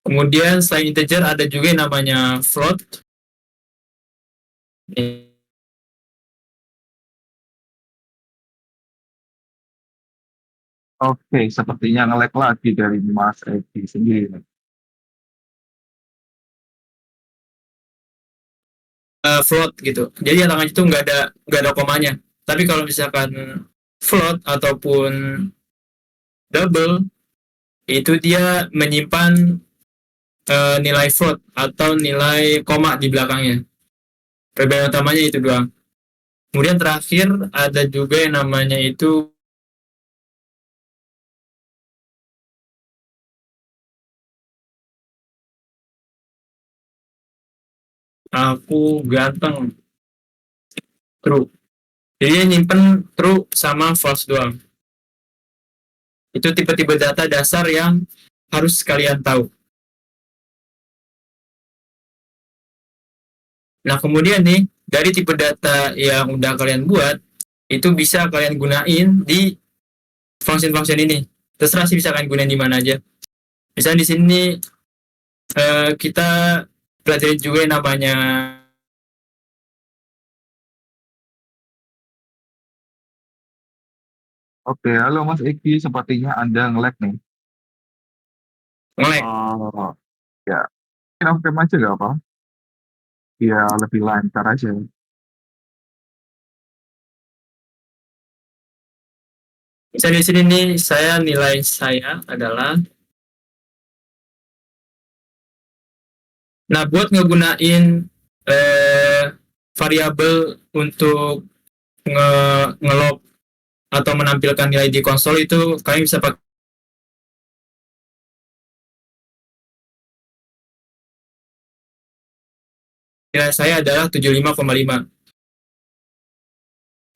Kemudian selain integer ada juga yang namanya float.
Oke, sepertinya nge-lag lagi dari Mas Edi sendiri.
Float gitu. Jadi yang namanya itu nggak ada komanya. Tapi kalau misalkan float ataupun double itu dia menyimpan nilai float atau nilai koma di belakangnya. Perbedaan utamanya itu doang. Kemudian terakhir ada juga yang namanya itu aku ganteng, true. Jadi dia nyimpen true sama false doang. Itu tipe-tipe data dasar yang harus kalian tahu. Nah, kemudian nih, dari tipe data yang udah kalian buat, itu bisa kalian gunain di function-function ini. Terserah sih bisa kalian gunain di mana aja. Misalnya di sini kita pelajari juga yang namanya
Oke, halo Mas Egi, sepertinya Anda nge-lag nih.
nge-lag.
Oh, ya. Mungkin off-cam aja gak apa? Ya, lebih lancar aja.
Misalnya di sini nih, nilai saya adalah, nah buat ngegunain variabel untuk nge-log atau menampilkan nilai di konsol itu kalian bisa pakai nilai saya adalah 75,5.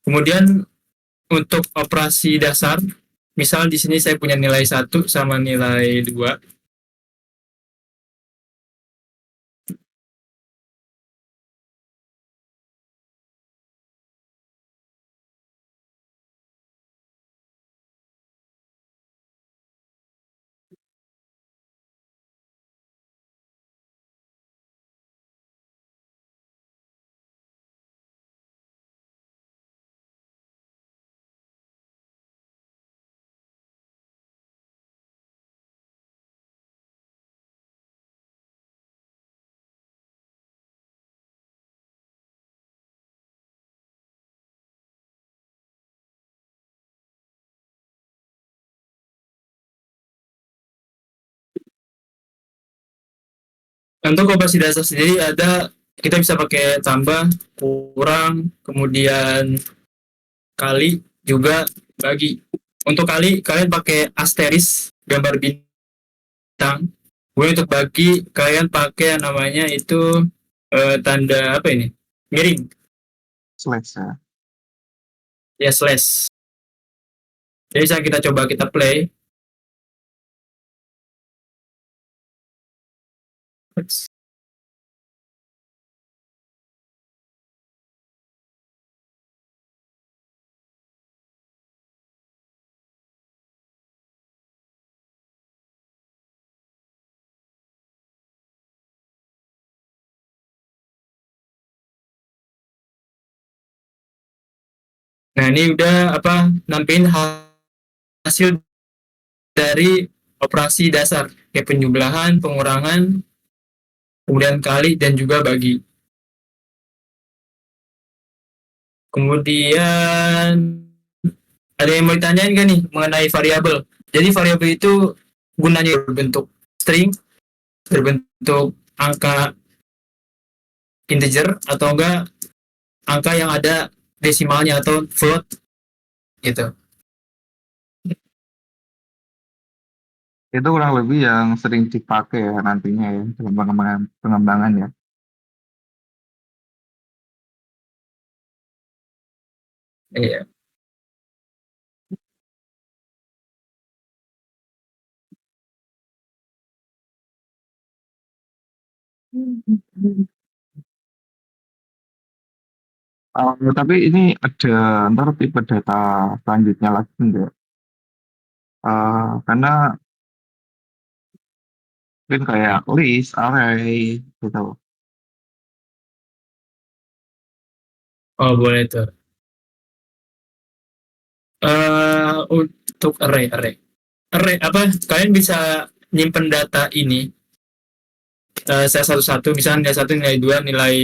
Kemudian untuk operasi dasar, misal di sini saya punya nilai 1 sama nilai 2. Untuk operasi dasar sendiri ada, kita bisa pakai tambah, kurang, kemudian kali, juga bagi. Untuk kali, kalian pakai asteris, gambar bintang. Kemudian untuk bagi, kalian pakai yang namanya itu tanda apa ini? Miring,
Slash ya.
ya slash. Jadi saat kita coba kita play. Nah ini udah apa nampilin hasil dari operasi dasar kayak penjumlahan, pengurangan, kemudian kali dan juga bagi. Kemudian ada yang mau ditanyain gak nih mengenai variabel? Jadi variabel itu gunanya berbentuk string, berbentuk angka integer atau enggak angka yang ada desimalnya atau float gitu.
Itu kurang lebih yang sering dipakai ya nantinya ya dalam pengembangan ya.
Iya.
Tapi ini ada ntar tipe data selanjutnya lagi enggak? Karena mungkin kayak list, array gitu.
Oh boleh tuh. Untuk array apa? Kalian bisa nyimpen data ini saya satu-satu, misalnya nilai 1, nilai 2, nilai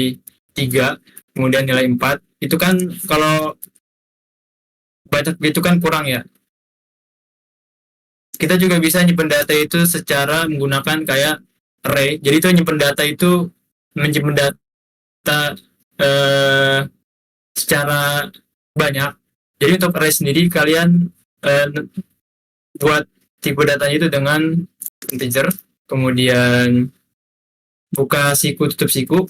3, kemudian nilai 4. Itu kan kalau banyak itu kan kurang ya. Kita juga bisa nyimpen data itu secara menggunakan kayak array. Jadi itu nyimpen data itu menyimpen data eh, secara banyak. Jadi untuk array sendiri kalian buat tipe datanya itu dengan integer, kemudian buka siku tutup siku,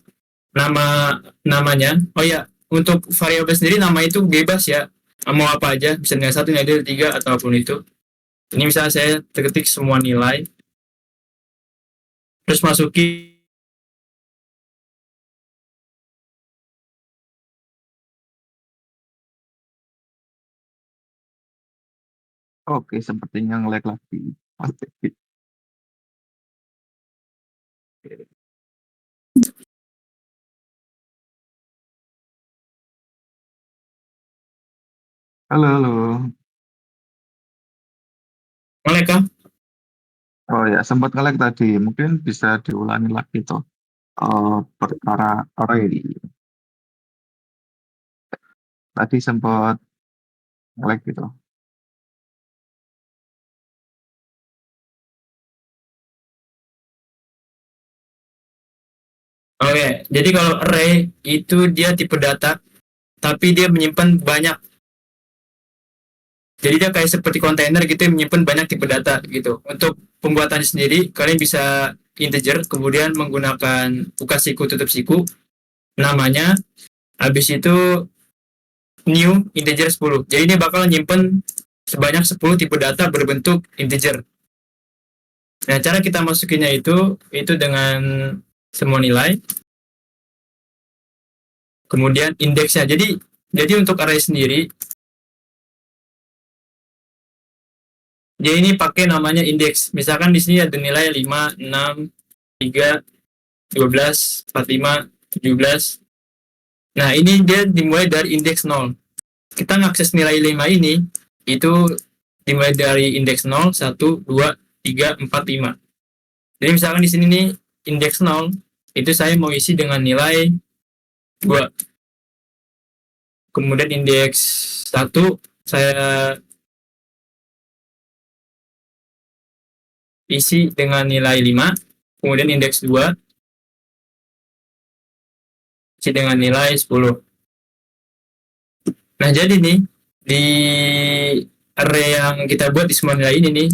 namanya. Oh ya, untuk variabel sendiri nama itu bebas ya, mau apa aja, bisa nilai 1, nilai 2, 3, ataupun itu. Ini misalnya saya ketik semua nilai, terus masuki.
Oke, sepertinya nge-lag lagi. Oke. Halo, halo.
Mulai kah?
Oh ya, sempat nge-lag tadi. Mungkin bisa diulangi lagi tuh. Perkara array. Tadi sempat nge-lag gitu.
Oke, jadi kalau array itu dia tipe data, tapi dia menyimpan banyak. Jadi dia kayak seperti kontainer gitu yang menyimpan banyak tipe data gitu. Untuk pembuatannya sendiri, kalian bisa integer, kemudian menggunakan buka siku tutup siku, namanya, habis itu new integer 10. Jadi dia bakal nyimpen sebanyak 10 tipe data berbentuk integer. Nah, cara kita masukinnya itu dengan semua nilai, kemudian indeksnya. Jadi untuk array sendiri, dia ini pakai namanya indeks. Misalkan di sini ada nilai 5, 6, 3, 12, 45, 17. Nah, ini dia dimulai dari indeks 0. Kita ngakses nilai 5 ini, itu dimulai dari indeks 0, 1, 2, 3, 4, 5. Jadi misalkan di sini nih, indeks 0, itu saya mau isi dengan nilai 2. Kemudian indeks 1, saya isi dengan nilai 5. Kemudian indeks 2, isi dengan nilai 10. Nah, jadi nih, di array yang kita buat di semua nilai ini nih,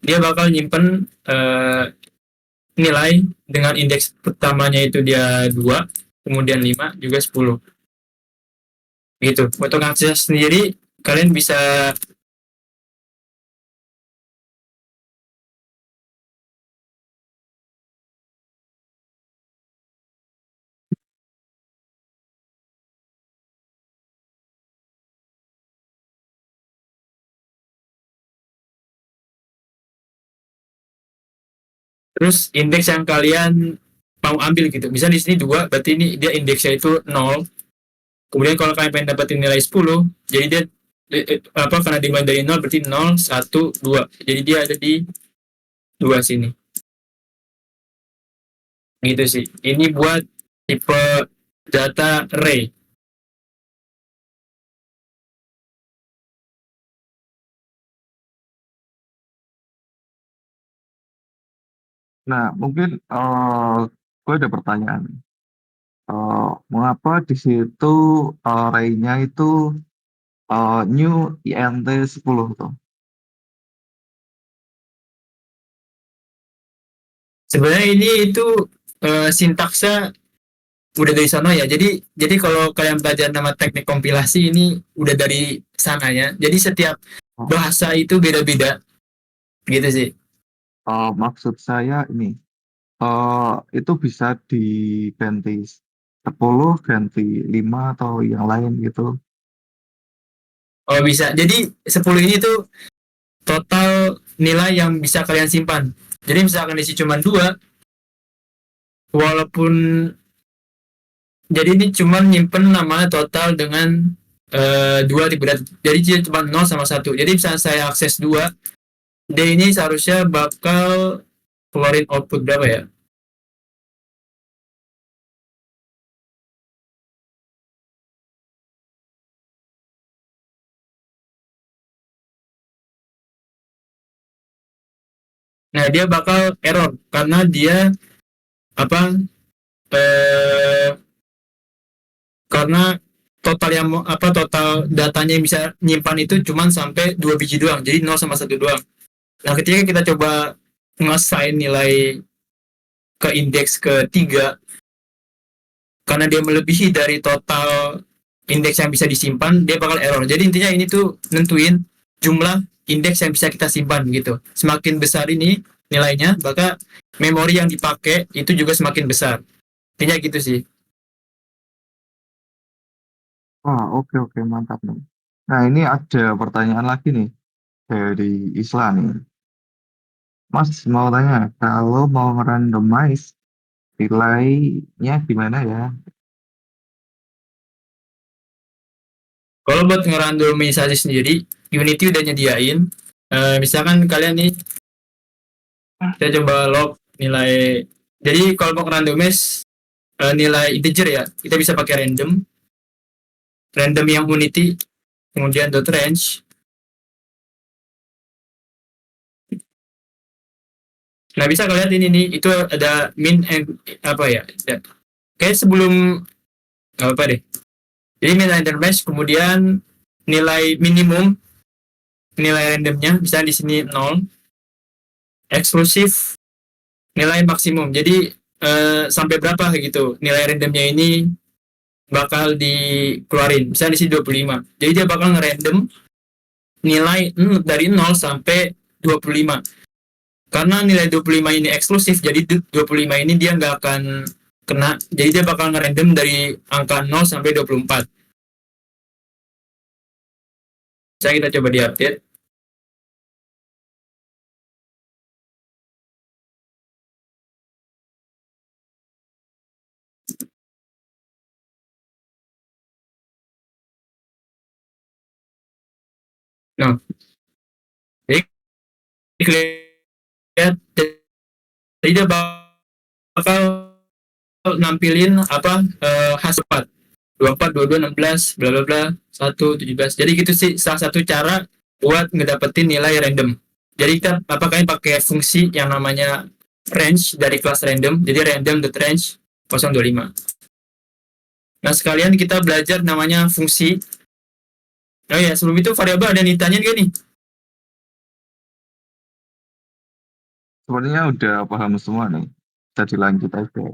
dia bakal nyimpen nilai dengan indeks pertamanya itu dia 2, kemudian 5, juga 10. Gitu. Untuk akses sendiri, kalian bisa terus indeks yang kalian mau ambil gitu. Misalnya di sini 2, berarti ini dia indeksnya itu 0. Kemudian kalau kalian pengen dapetin nilai 10, jadi dia karena dimulai dari 0 berarti 0, 1, 2. Jadi dia ada di 2 sini. Gitu sih. Ini buat tipe data array.
Nah, mungkin gue ada pertanyaan. Mengapa di situ array-nya itu new int 10 tuh?
Sebenarnya ini itu sintaksnya udah dari sana ya. Jadi kalau kalian belajar nama teknik kompilasi ini udah dari sananya. Jadi setiap
Oh,
bahasa itu beda-beda gitu sih.
maksud saya ini, itu bisa diganti 10, ganti 5 atau yang lain gitu.
Oh bisa. Jadi 10 ini tuh total nilai yang bisa kalian simpan. Jadi misalkan isi cuma 2, walaupun jadi ini cuma nyimpen nama total dengan 2 tipe data. Jadi dia cuma 0 sama 1. Jadi misalnya saya akses 2, dia ini seharusnya bakal keluarin output berapa ya? Nah, dia bakal error karena dia apa eh, karena total datanya yang bisa nyimpan itu cuma sampai 2 biji doang. Jadi 0 sama 1 doang. Nah, ketika kita coba ngassign nilai ke indeks ketiga, karena dia melebihi dari total indeks yang bisa disimpan, dia bakal error. Jadi intinya ini tuh nentuin jumlah indeks yang bisa kita simpan gitu. Semakin besar ini nilainya, maka memori yang dipakai itu juga semakin besar. Intinya gitu sih.
Wah, oke oke mantap nih. Nah, ini ada pertanyaan lagi nih dari Isla nih. Mas mau tanya, kalau mau randomize nilainya gimana ya?
Kalau buat ngerandomisasi sendiri, Unity udah nyediain. Misalkan kalian nih, kita coba log nilai. Jadi kalau mau randomize nilai integer ya, kita bisa pakai random yang Unity, kemudian dot range. Nah, bisa kalian ini nih, itu ada min and apa ya? Kayak sebelum apa deh. Jadi min and range, kemudian nilai minimum, nilai randomnya bisa di sini 0, eksklusif nilai maksimum. Jadi sampai berapa gitu nilai randomnya ini bakal dikeluarin. Misalnya di sini 25. Jadi dia bakal ngerandom nilai dari 0 sampai 25. Karena nilai 25 ini eksklusif, jadi 25 ini dia nggak akan kena. Jadi dia bakal ngerandom dari angka 0 sampai 24. Kita coba diupdate. Nah, jadi lihat, jadi dia bakal nampilin apa hasil 4 24 22 16 bla bla bla 1 17. Jadi gitu sih salah satu cara buat ngedapetin nilai random. Jadi kita kalian pakai fungsi yang namanya range dari kelas random. Jadi random.range 025. Nah, sekalian kita belajar namanya fungsi. Oh ya, sebelum itu variabel ada yang ditanyain gak nih?
Sebenarnya udah paham semua nih. Bisa dilanjut aja.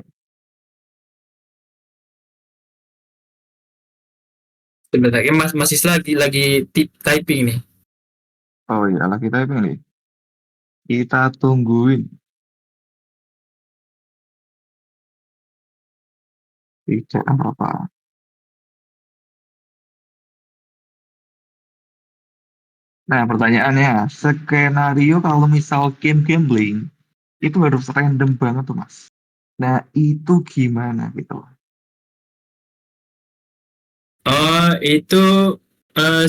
Sebentar, masih lagi typing nih.
Oh iya, lah kita ini. Kita tungguin. Tidak apa-apa. Nah, pertanyaannya, skenario kalau misal game gambling, itu harus random banget tuh, Mas. Nah, itu gimana gitu?
Oh, itu eh,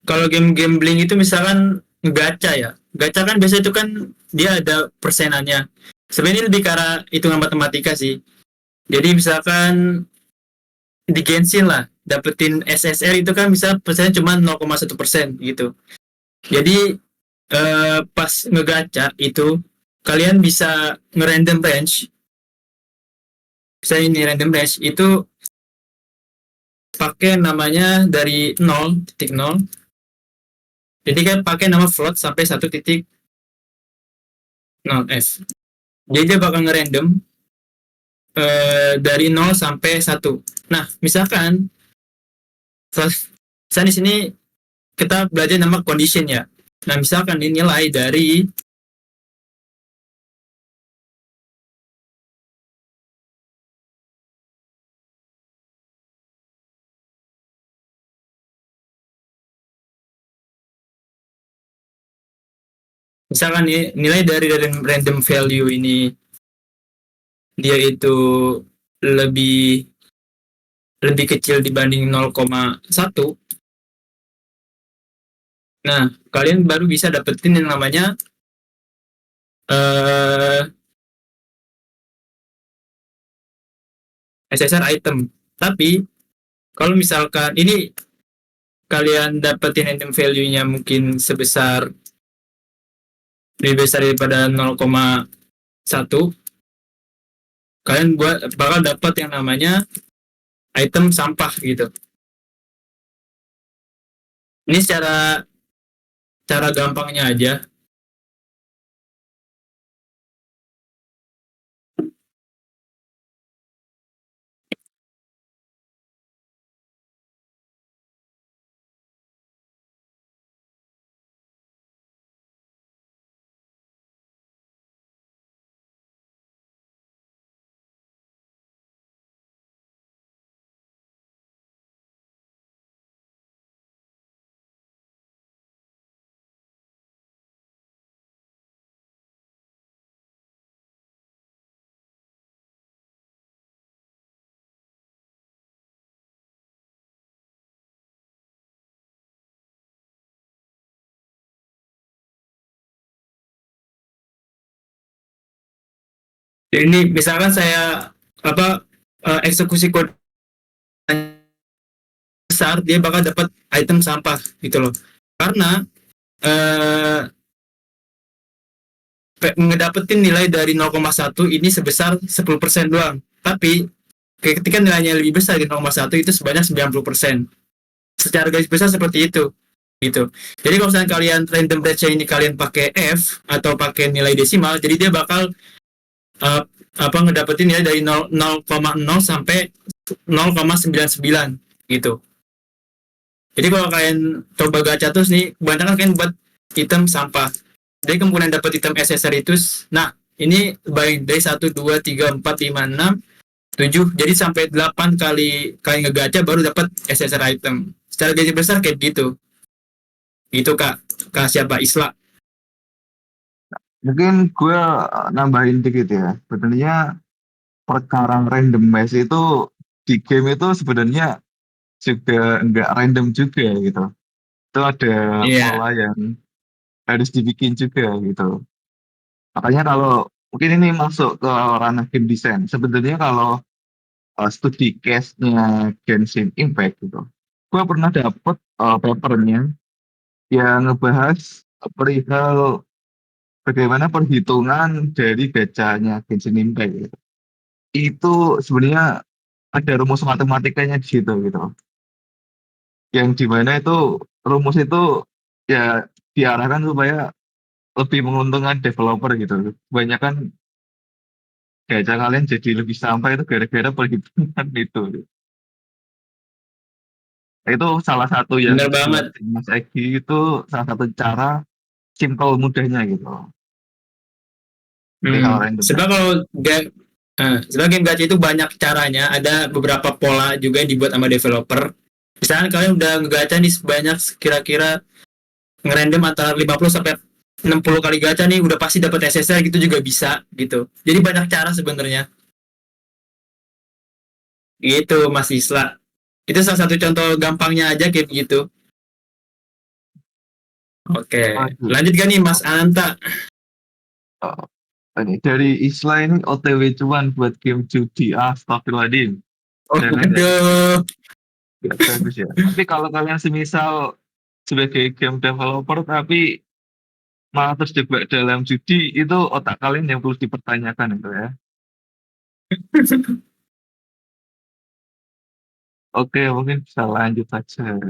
kalau game gambling itu misalkan gacha ya. Gacha kan biasanya itu kan dia ada persenannya. Sebenarnya lebih ke arah hitungan matematika sih. Jadi misalkan di Genshin lah, dapetin SSR itu kan bisa persennya cuma 0,1% gitu. Jadi pas ngegacha itu kalian bisa ngerandom range. Bisa ini random range itu pakai namanya dari 0.0. Jadi kan pakai nama float sampai 1.0f. Jadi dia bakal ngerandom dari 0 sampai 1. Nah, misalkan di sini kita belajar nama condition ya. Nah, misalkan dinilai dari misalkan nilai dari random value ini dia itu lebih kecil dibanding 0,1. Nah, kalian baru bisa dapetin yang namanya SSR item. Tapi kalau misalkan ini kalian dapetin random value-nya mungkin sebesar lebih besar daripada 0,1, kalian bakal dapat yang namanya item sampah gitu. Ini cara gampangnya aja. Jadi ini misalkan saya eksekusi kode besar, dia bakal dapat item sampah gitu loh. Karena ngedapetin nilai dari 0,1 ini sebesar 10% doang. Tapi ketika nilainya lebih besar dari 0,1 itu sebanyak 90%. Secara garis besar seperti itu. Gitu. Jadi kalau misalnya kalian random range ini kalian pakai F atau pakai nilai desimal, jadi dia bakal ngedapetin ya dari 0,0 sampai 0,99 gitu. Jadi kalau kalian coba gacha terus nih, kebanyakan kalian buat item sampah. Jadi kemungkinan dapat item SSR itu, nah ini baik dari 1, 2, 3, 4, 5, 6, 7. Jadi sampai 8 kali kalian ngegacha baru dapat SSR item. Secara gaji besar kayak gitu. Gitu Kak. Kak siapa? Isla.
Mungkin gue nambahin dikit ya. Sebenarnya perkara randomize itu di game itu sebenarnya juga nggak random juga gitu. Itu ada
Iya.
pola yang harus dibikin juga gitu. Makanya kalau mungkin ini masuk ke ranah game design. Sebenarnya kalau studi case-nya Genshin Impact gitu, gue pernah dapet papernya yang ngebahas perihal bagaimana perhitungan dari gacanya Genshin Impact gitu. Itu sebenarnya ada rumus matematikanya di situ gitu. Yang dimana itu rumus itu ya diarahkan supaya lebih menguntungkan developer gitu. Kebanyakan gacha kalian jadi lebih sampai itu gara-gara perhitungan itu. Itu salah satu yang
Bener banget.
jelasin Mas Egi itu salah satu cara simple mudahnya gitu. Perihal
Sebab
randomize.
kalau sebenarnya game gacha itu banyak caranya. Ada beberapa pola juga yang dibuat sama developer. Misalnya kalian udah ngegacha nih sebanyak kira-kira ngerandom antara 50 sampai 60 kali gacha nih udah pasti dapat SSR gitu juga bisa gitu. Jadi banyak cara sebenarnya. Gitu Mas Isla. Itu salah satu contoh gampangnya aja kayak gitu. Oke.
Aduh.
Lanjut kan nih Mas Ananta.
Oh, ini dari Isla ini OTW cuan buat game judi. Astagfirullahaladzim.
Oh,
Jangan ya.
aduh.
Bagus ya. Tapi kalau kalian semisal sebagai game developer tapi malah terjebak dalam judi, itu otak kalian yang perlu dipertanyakan itu ya. Oke, mungkin bisa lanjut saja.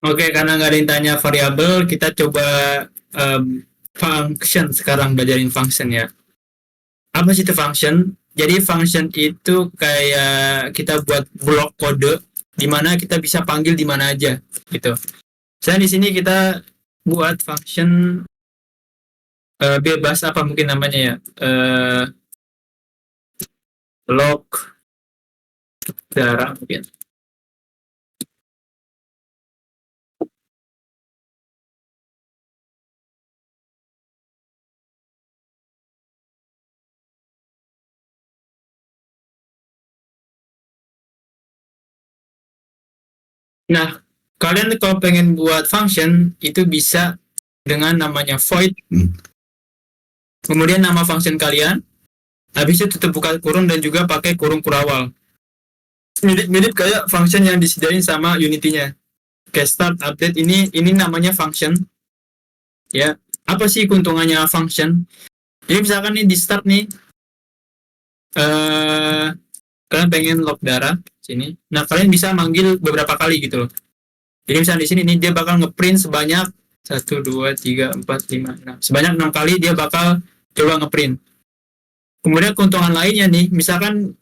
Oke, karena nggak ada yang tanya variabel, kita coba function sekarang belajarin function ya. Apa sih itu function? Jadi function itu kayak kita buat blok kode di mana kita bisa panggil di mana aja gitu. Saya di sini kita buat function bebas apa mungkin namanya ya log darah mungkin. Nah, kalian kalau pengen buat function itu bisa dengan namanya void, kemudian nama function kalian, habis itu tutup buka kurung dan juga pakai kurung kurawal. Mirip-mirip kayak function yang disediain sama Unity-nya. Kayak start update ini namanya function. Ya, apa sih keuntungannya function? Jadi misalkan nih di start nih eh kalian pengen log darah sini. Nah, kalian bisa manggil beberapa kali gitu loh. Jadi misalnya di sini nih dia bakal ngeprint sebanyak 1, 2, 3, 4, 5, 6. Sebanyak 6 kali dia bakal coba ngeprint. Kemudian keuntungan lainnya nih, misalkan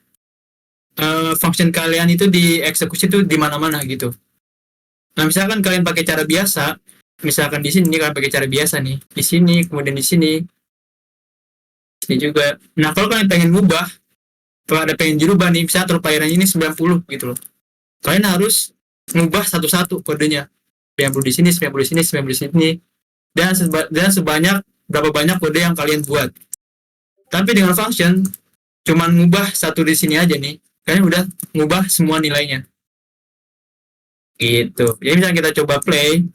function kalian itu dieksekusi itu di mana-mana gitu. Nah, misalkan kalian pakai cara biasa, misalkan di sini kalian pakai cara biasa nih, di sini, kemudian di sini, sini juga. Nah, kalau kalian pengen ngubah, kalau ada pengen dirubah nih, misalnya terpairannya ini 90 gitu loh. Kalian harus ngubah satu-satu kodenya. 90 di sini, 90 di sini, 90 di sini, dan sebanyak berapa banyak kode yang kalian buat. Tapi dengan function, cuman ngubah satu di sini aja nih, kalian udah ngubah semua nilainya. Gitu. Jadi misalnya kita coba play,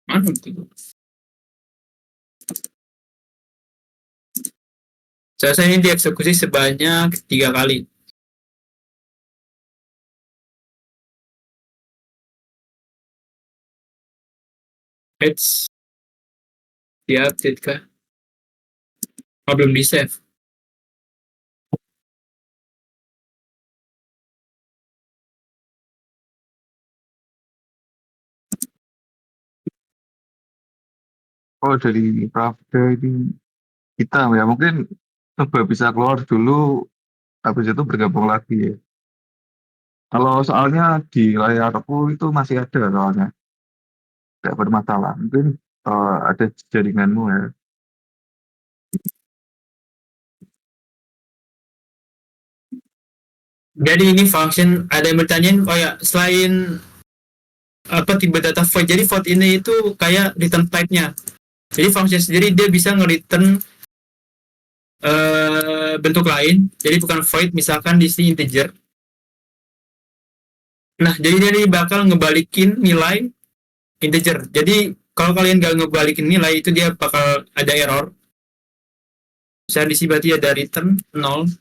mana itu? Selesai ini dieksekusi sebanyak 3 kali. It's di-update kah? Oh, belum di-save.
Oh, dari Pravda ini kita ya mungkin coba bisa keluar dulu, habis itu bergabung lagi ya. Kalau soalnya di layarku itu masih ada soalnya, nggak bermasalah. Mungkin ada jaringanmu ya.
Jadi ini function ada yang bertanyain, oh ya, selain apa tipe data void, jadi void ini itu kayak return type-nya. Jadi function sendiri dia bisa nge-return bentuk lain, jadi bukan void, misalkan di sini integer. Nah, jadi dia bakal ngebalikin nilai integer. Jadi kalau kalian gak ngebalikin nilai itu dia bakal ada error. Misalnya di sini berarti ada return 0.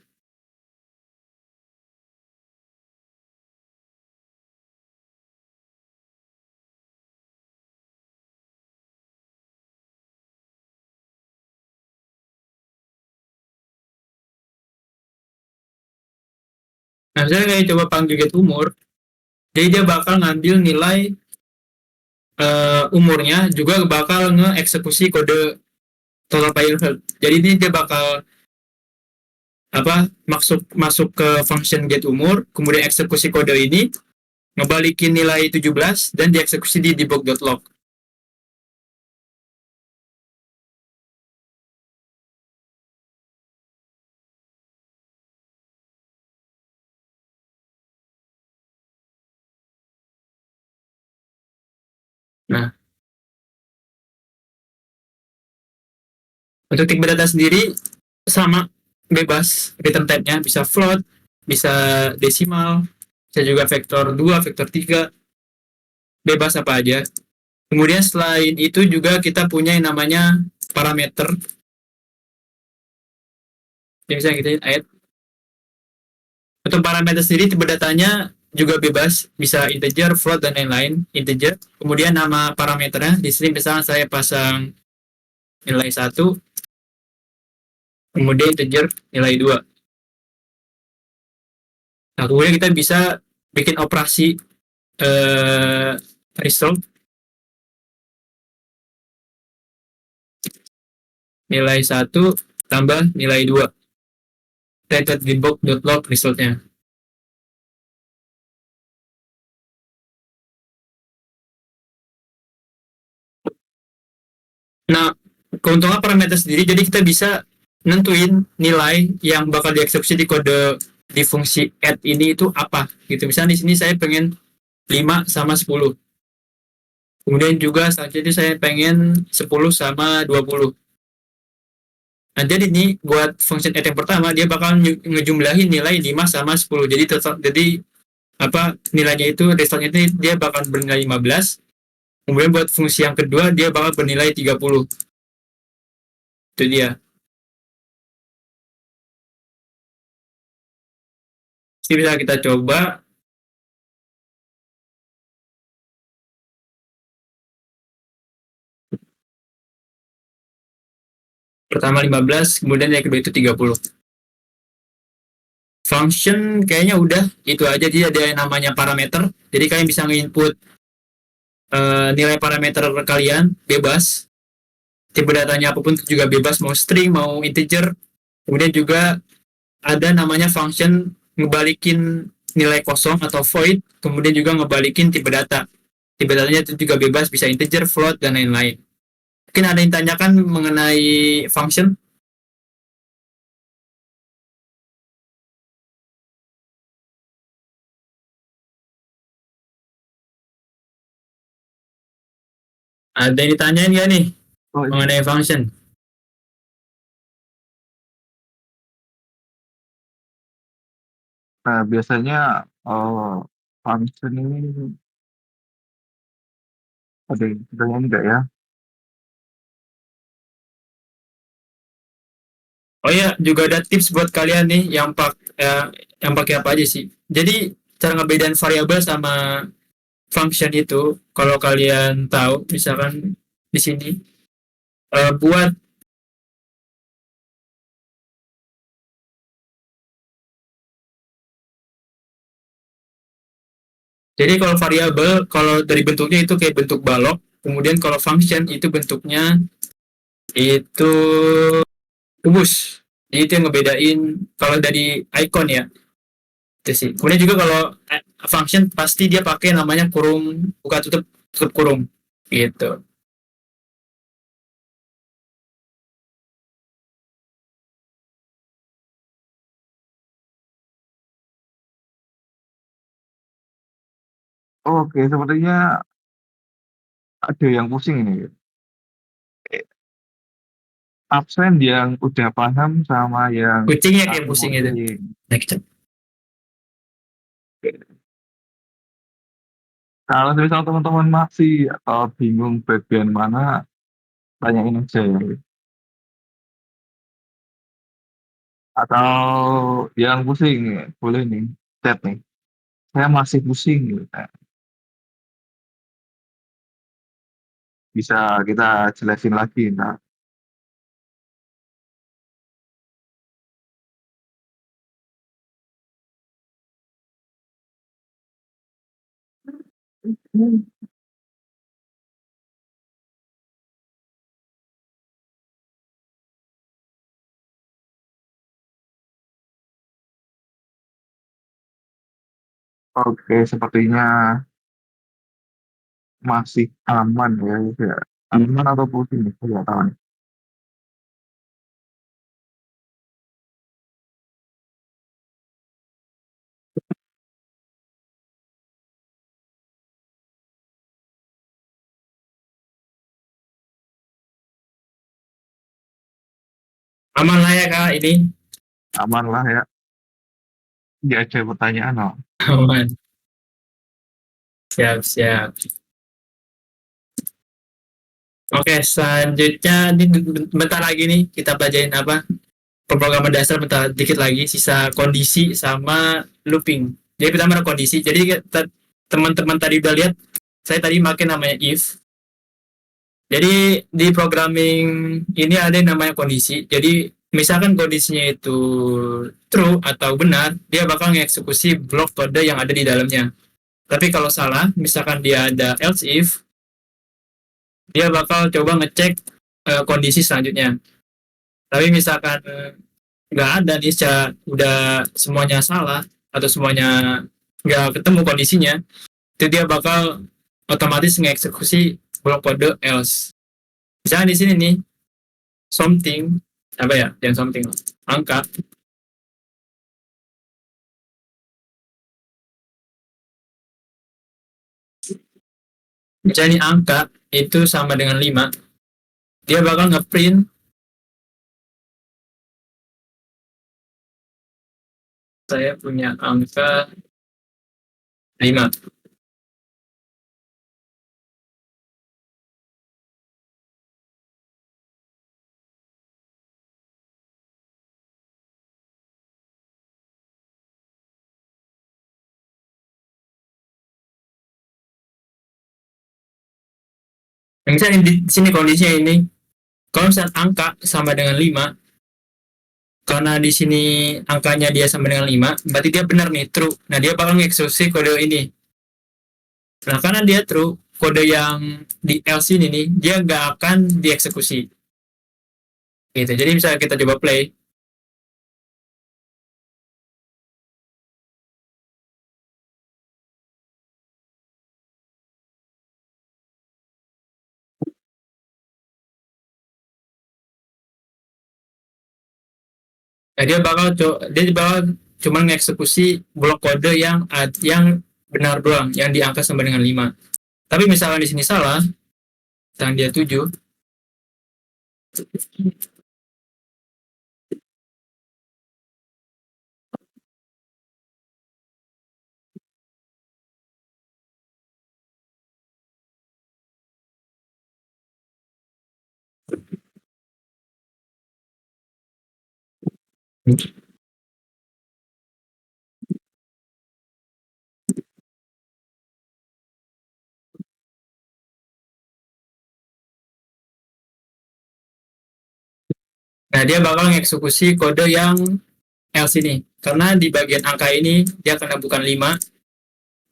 Nah, misalnya kayak coba panggil get umur, jadi dia bakal ngambil nilai umurnya, juga bakal nge-eksekusi kode total player health. Jadi ini dia bakal apa masuk masuk ke function get umur, kemudian eksekusi kode ini, ngebalikin nilai 17 dan dieksekusi di debug.log. Nah, untuk tipe data sendiri sama, bebas return type-nya, bisa float, bisa desimal, bisa juga vektor 2, vektor 3, bebas apa aja. Kemudian selain itu juga kita punya yang namanya parameter. Jadi misalnya kita add. Untuk parameter sendiri tipe datanya juga bebas, bisa integer, float, dan lain-lain. Integer, kemudian nama parameternya, di sini misalnya saya pasang nilai 1, kemudian integer nilai 2. Nah, kemudian kita bisa bikin operasi result, nilai 1 tambah nilai 2. Kita debug.log resultnya. Nah, keuntungan parameter sendiri, jadi kita bisa nentuin nilai yang bakal dieksekusi di kode di fungsi add ini itu apa gitu. Misalnya di sini saya pengen 5 sama 10. Kemudian juga selanjutnya saya pengen 10 sama 20. Nah, jadi ini buat function add yang pertama dia bakal ngejumlahin nilai 5 sama 10. Jadi apa nilainya itu resultnya itu dia bakal bernilai 15. Kemudian buat fungsi yang kedua dia bakal bernilai 30. Itu dia. Jadi bisa kita coba. Pertama 15, kemudian yang kedua itu 30. Function kayaknya udah itu aja, dia ada yang namanya parameter. Jadi kalian bisa nge-input nilai parameter kalian bebas. Tipe datanya apapun juga bebas, mau string, mau integer. Kemudian juga ada namanya function ngebalikin nilai kosong atau void, kemudian juga ngebalikin tipe data. Tipe datanya itu juga bebas, bisa integer, float, dan lain-lain. Mungkin ada yang tanyakan mengenai function? Ada yang ditanyain nggak nih
Oh, ini.
mengenai function?
Nah, biasanya function ini ada yang bertanya enggak ya?
Oh ya, juga ada tips buat kalian nih yang pakai apa aja sih. Jadi cara ngebedain variabel sama function itu, kalau kalian tahu, misalkan di sini buat jadi kalau variabel, kalau dari bentuknya itu kayak bentuk balok, kemudian kalau function itu bentuknya itu kubus. Jadi itu yang ngebedain kalau dari icon ya. Itu sih. Kemudian juga kalau function pasti dia pakai namanya kurung buka tutup tutup kurung gitu.
Oke, sepertinya ada yang pusing ini. Absen yang udah paham sama yang
Kucingnya kayak
masih
pusing itu.
pusing.
Next.
Kalau misal teman-teman masih bingung bagian mana, tanyain aja ya. Atau yang pusing, ya, boleh nih, chat nih. Saya masih pusing gitu. Nah, bisa kita jelasin lagi. Nah, oke, sepertinya masih aman ya. Ya. Aman atau pusing nih, saya nggak tahu nih.
Aman lah ya kak ini.
Aman lah ya. Nggak ada pertanyaan loh.
Aman. Siap siap. Oke selanjutnya ini bentar lagi nih kita pelajarin apa pemrograman dasar bentar dikit lagi sisa kondisi sama looping. Jadi pertama ada kondisi. Jadi teman-teman tadi udah lihat saya tadi pakai namanya if. Jadi di programming ini ada yang namanya kondisi. Jadi misalkan kondisinya itu true atau benar, dia bakal mengeksekusi blok kode yang ada di dalamnya. Tapi kalau salah, misalkan dia ada else if, dia bakal coba ngecek kondisi selanjutnya. Tapi misalkan nggak ada nih, udah semuanya salah atau semuanya nggak ketemu kondisinya, itu dia bakal otomatis mengeksekusi blok kode else. Misalnya di sini nih, something apa ya? Yang something angka. Misalnya ini angka itu sama dengan 5, dia bakal ngeprint saya punya angka 5. Misalnya di sini kondisinya ini, kalau misalnya angka sama dengan 5, karena di sini angkanya dia sama dengan 5, berarti dia benar nih, true. Nah, dia bakal ngeksekusi kode ini. Nah, karena dia true, kode yang di else ini nih, dia nggak akan dieksekusi. Gitu. Jadi misalnya kita coba play. Nah, dia bakal cuma mengeksekusi blok kode yang benar doang, yang di angka sama dengan 5. Tapi misalkan di sini salah, yang dia 7, nah dia bakal mengeksekusi kode yang else ini. Karena di bagian angka ini dia karena bukan 5,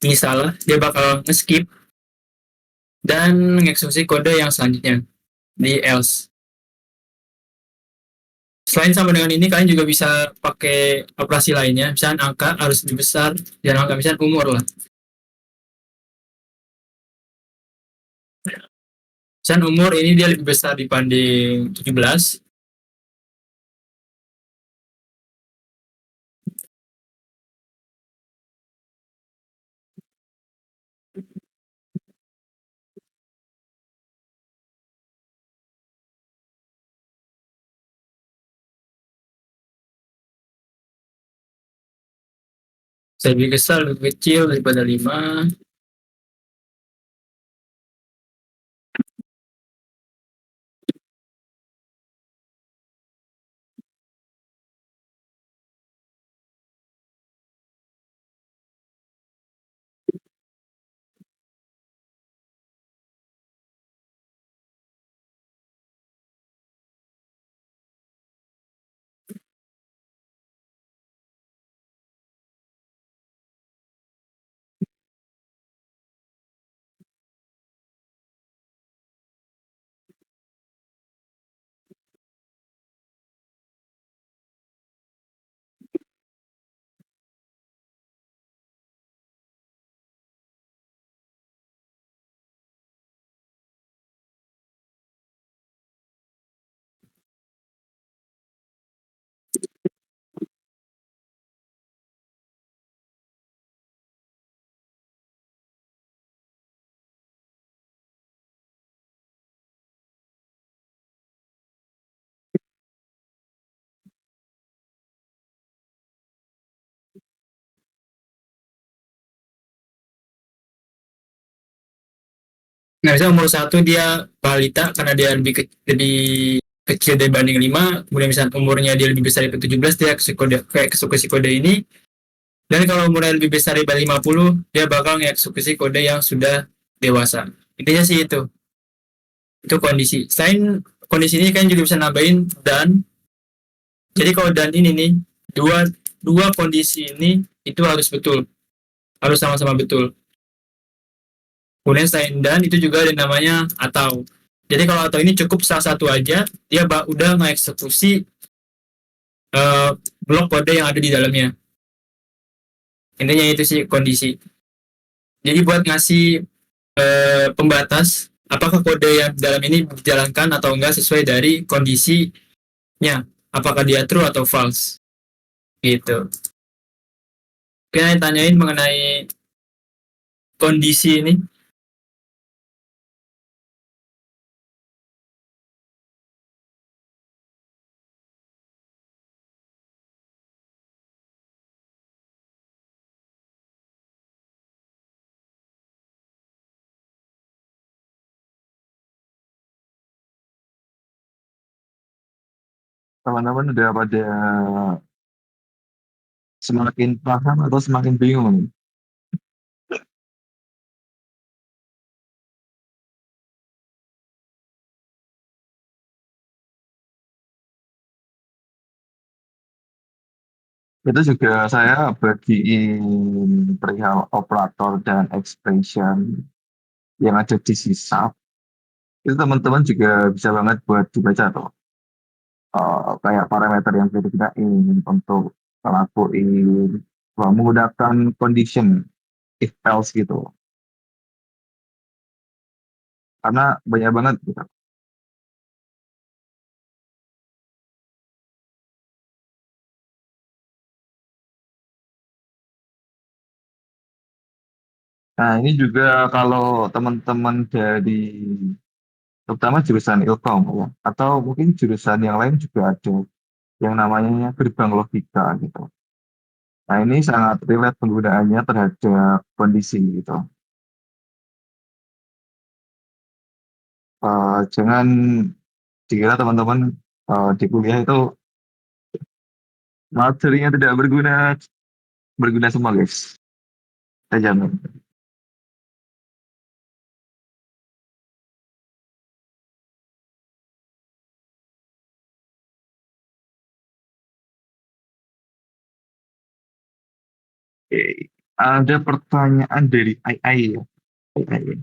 ini salah, dia bakal nge-skip dan mengeksekusi kode yang selanjutnya di else. Selain sama dengan ini, kalian juga bisa pakai operasi lainnya. Misalnya angka harus lebih besar, dan angka misalnya umur lah. Misalnya umur ini dia lebih besar dibanding 17. Saya lebih besar, lebih kecil daripada 5. Nah, misalnya umur 1 dia balita karena dia lebih kecil dibanding 5. Kemudian misalnya umurnya dia lebih besar daripada 17, dia eksekusi kode ini. Dan kalau umurnya lebih besar daripada 50, dia bakal ngeksekusi kode yang sudah dewasa. Intinya sih itu. Itu kondisi. Selain kondisi ini kan juga bisa nambahin dan. Jadi kalau dan ini nih, dua dua kondisi ini itu harus betul. Harus sama-sama betul. Kemudian selain dan itu juga ada yang namanya atau. Jadi kalau atau ini cukup salah satu aja, dia udah ngeksekusi uh, blok kode yang ada di dalamnya. Intinya itu sih kondisi. Jadi buat ngasih pembatas apakah kode yang dalam ini dijalankan atau enggak sesuai dari kondisinya, apakah dia true atau false gitu. Kalian tanyain mengenai kondisi ini.
Teman-teman udah pada semakin paham atau semakin bingung? Itu juga saya bagiin perihal operator dan expression yang ada di sisap. Itu teman-teman juga bisa banget buat dibaca tuh. Kayak parameter yang bisa digunain untuk ngelakuin menggunakan condition if else gitu. Karena banyak banget gitu. Nah, ini juga kalau teman-teman dari terutama jurusan Ilkom ya, atau mungkin jurusan yang lain juga ada yang namanya gerbang logika gitu. Nah, ini sangat relate penggunaannya terhadap kondisi gitu. Jangan dikira teman-teman di kuliah itu materinya tidak berguna semua guys. Saya jamin. Oke. Ada pertanyaan dari AI ya. AI.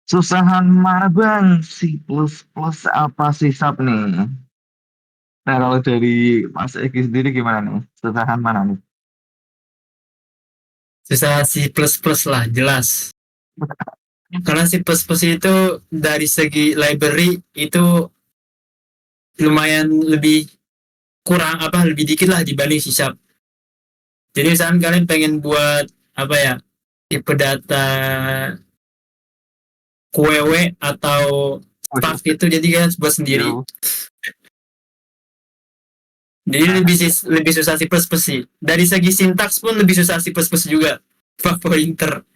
Susahan mana bang? C++ apa sih sub nih? Nah, kalau dari Mas Eki sendiri gimana nih? Susahan mana nih?
Susah C++ lah, jelas. Karena C++ itu dari segi library itu lumayan lebih kurang lebih dikit lah dibanding C Sharp. Jadi misalkan kalian pengen buat apa ya, tipe data QWW atau
Wih,
stuff itu, jadi kalian buat sendiri.
jauh.
Jadi lebih susah C++ sih. Dari segi sintaks pun lebih susah C++ juga. Pointer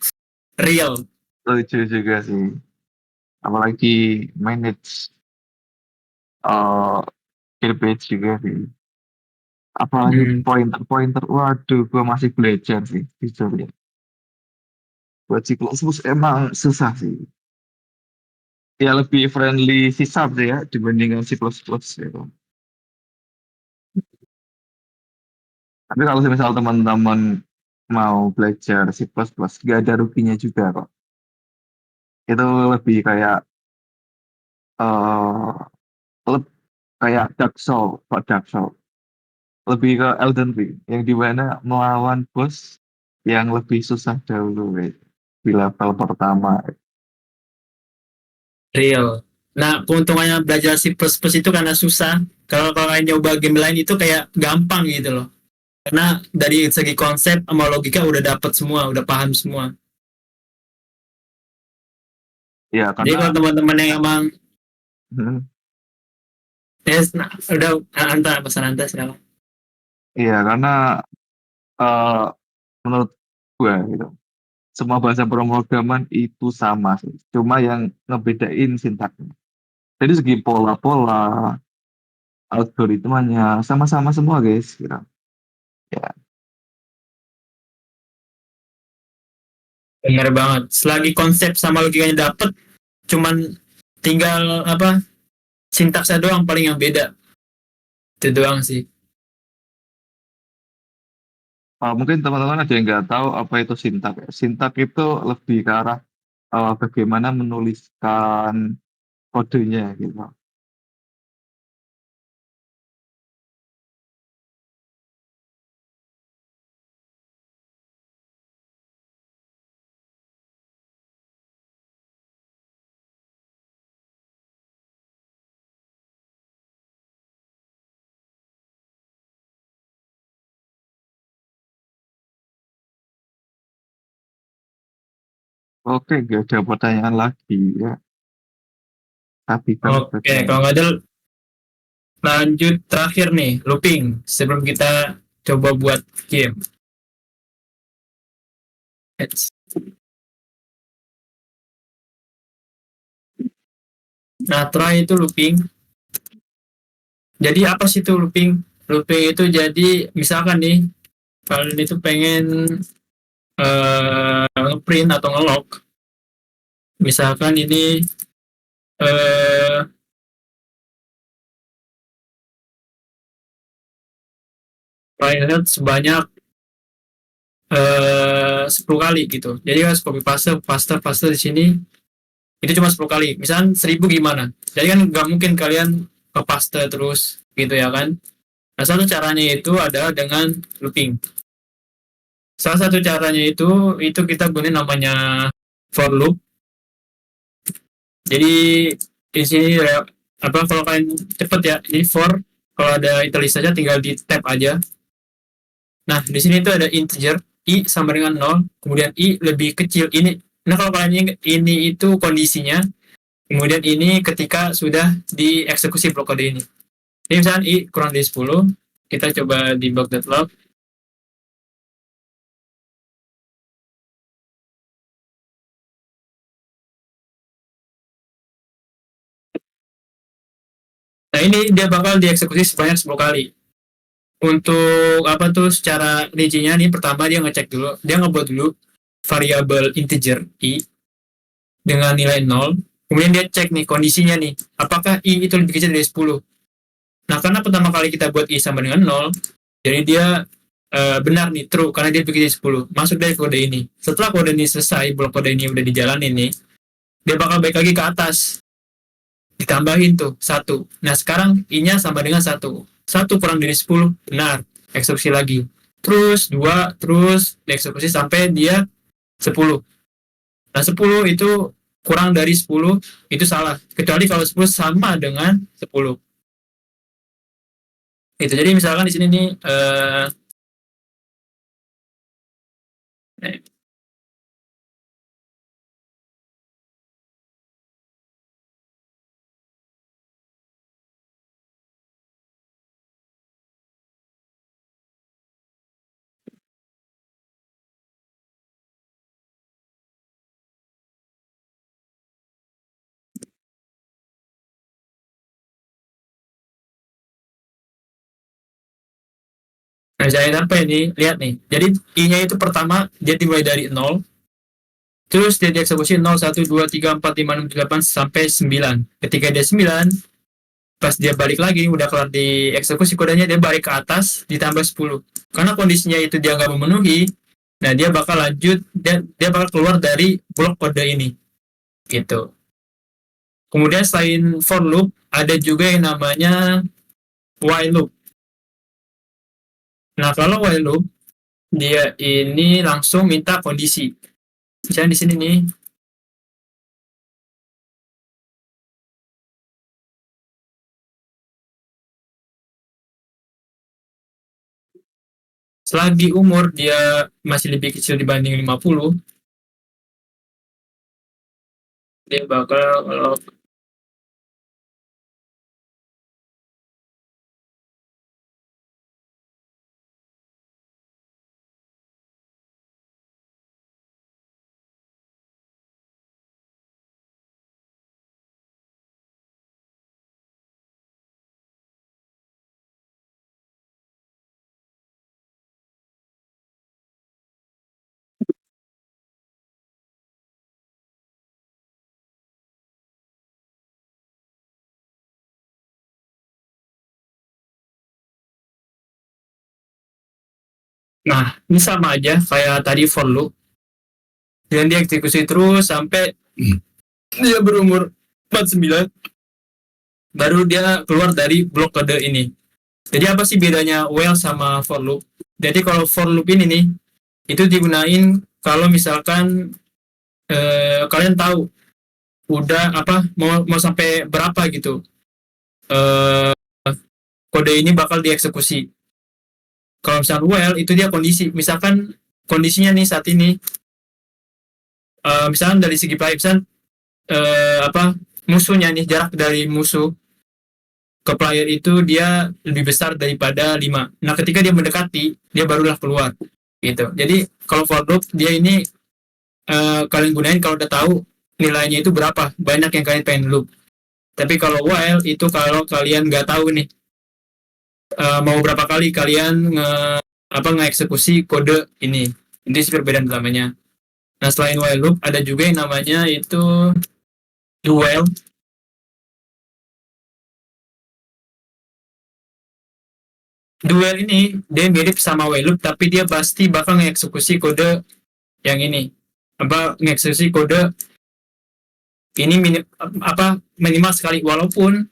real.
Lucu juga sih. Apalagi manage uh, kill page juga sih. Apalagi
Hmm,
pointer-pointer. Waduh, gue masih belajar sih. Jujur ya. Buat C++ emang susah sih. Ya lebih friendly C Sharp sih ya dibandingkan C++ gitu. Tapi kalau misal teman-teman mau belajar C++, gak ada ruginya juga kok. Itu lebih kayak eh leb- kayak Dark Soul, kok Dark Soul. Lebih ke Elden Ring, yang dimana melawan bos yang lebih susah dahulu di level pertama.
real. Nah, keuntungannya belajar C++ itu karena susah. Kalau kalian nyoba game lain itu kayak gampang gitu loh. Karena dari segi konsep sama logika udah dapet semua, udah paham semua.
Ya
Jadi kalau
karena
teman-teman yang emang
hmm,
nah, udah anta pesan anta sekarang.
iya karena eh, menurut gue gitu, semua bahasa pemrograman itu sama sih. Cuma yang ngebedain sintaknya. Jadi segi pola-pola, algoritmanya sama-sama semua guys. Gitu. Ya,
Bener banget. Selagi konsep sama logikanya dapet, cuman tinggal sintaksnya doang paling yang beda. Itu doang sih.
mungkin teman-teman ada yang nggak tahu apa itu sintak. Ya. Sintak itu lebih ke arah bagaimana menuliskan kodenya gitu. Oke, nggak ada pertanyaan lagi ya. Tapi kan
Oke, kalau nggak ada lanjut terakhir nih, looping. Sebelum kita coba buat game. Nah, terakhir itu looping. Jadi apa sih itu looping? Looping itu jadi misalkan nih, kalian itu pengen ngeprint atau ngelog. Misalkan ini eh private sebanyak 10 kali gitu. Jadi harus copy paste, paste, paste di sini. Itu cuma 10 kali. Misalkan 1000 gimana? Jadi kan nggak mungkin kalian ke paste terus gitu ya kan. Nah, satu caranya itu adalah dengan looping. Salah satu caranya itu kita gunain namanya for loop. Jadi di sini kalau kalian cepet ya, ini for kalau ada italis saja tinggal di tab aja. Nah, di sini itu ada integer i sama dengan 0, kemudian i lebih kecil ini. Nah, kalau kalian ingat, ini itu kondisinya, kemudian ini ketika sudah dieksekusi blok kode ini. Jadi misalnya i kurang dari 10, kita coba di blok.log. Nah, ini dia bakal dieksekusi sebanyak 10 kali. Untuk apa tuh secara rincinya nih, pertama dia ngecek dulu, dia ngebuat dulu variabel integer i dengan nilai 0, kemudian dia cek nih kondisinya nih, apakah i itu lebih kecil dari 10. Nah, karena pertama kali kita buat i sama dengan 0, jadi dia benar nih, true, karena dia lebih kecil dari 10. Masuk dari kode ini. Setelah kode ini selesai, blok kode ini udah dijalanin nih, dia bakal balik lagi ke atas. Ditambahin tuh, 1. Nah, sekarang i-nya sama dengan 1. 1 kurang dari 10, benar, eksekusi lagi. Terus 2, terus dieksekusi sampai dia 10. Nah 10 itu kurang dari 10 itu salah, kecuali kalau 10 sama dengan 10. Itu jadi misalkan di sini nih nah saya sampai nih, lihat nih. Jadi I-nya itu pertama dia dimulai dari 0, terus dia dieksekusi 0, 1, 2, 3, 4, 5, 6, 7, 8 sampai 9. Ketika dia 9, pas dia balik lagi udah kelar dieksekusi kodenya, dia balik ke atas ditambah 10. Karena kondisinya itu dia nggak memenuhi, nah dia bakal lanjut, dia bakal keluar dari blok kode ini gitu. Kemudian selain for loop ada juga yang namanya while loop. Nah kalau while loop dia ini langsung minta kondisi. Misalnya di sini nih, selagi umur dia masih lebih kecil dibanding 50, dia bakal nah ini sama aja kayak tadi for loop. Dan dia eksekusi terus sampai dia berumur 49, baru dia keluar dari blok kode ini. Jadi apa sih bedanya while sama for loop? Jadi kalau for loop ini nih, itu digunain kalau misalkan kalian tahu udah apa mau sampai berapa gitu kode ini bakal dieksekusi. Kalau misalkan while itu dia kondisi, misalkan kondisinya nih saat ini misalkan dari segi player, misalkan apa musuhnya nih, jarak dari musuh ke player itu dia lebih besar daripada 5. Nah ketika dia mendekati, dia barulah keluar gitu. Jadi kalau for loop dia ini kalian gunain kalau udah tahu nilainya itu berapa banyak yang kalian pengen loop. Tapi kalau while itu kalau kalian nggak tahu nih mau berapa kali kalian ngeeksekusi kode ini. Ini sih perbedaan utamanya. Nah selain while loop ada juga yang namanya itu do while. Do while ini dia mirip sama while loop tapi dia pasti bakal ngeeksekusi kode yang ini, apa ngeksekusi kode ini minimal sekali walaupun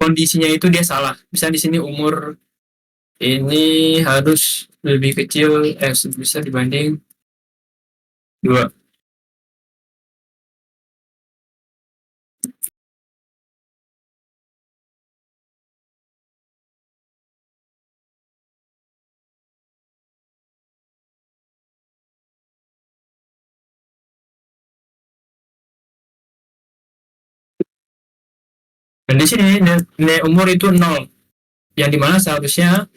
kondisinya itu dia salah. Bisa di sini umur ini harus lebih kecil bisa dibanding 2. Dan di sini nilai umur itu 0, yang dimana seharusnya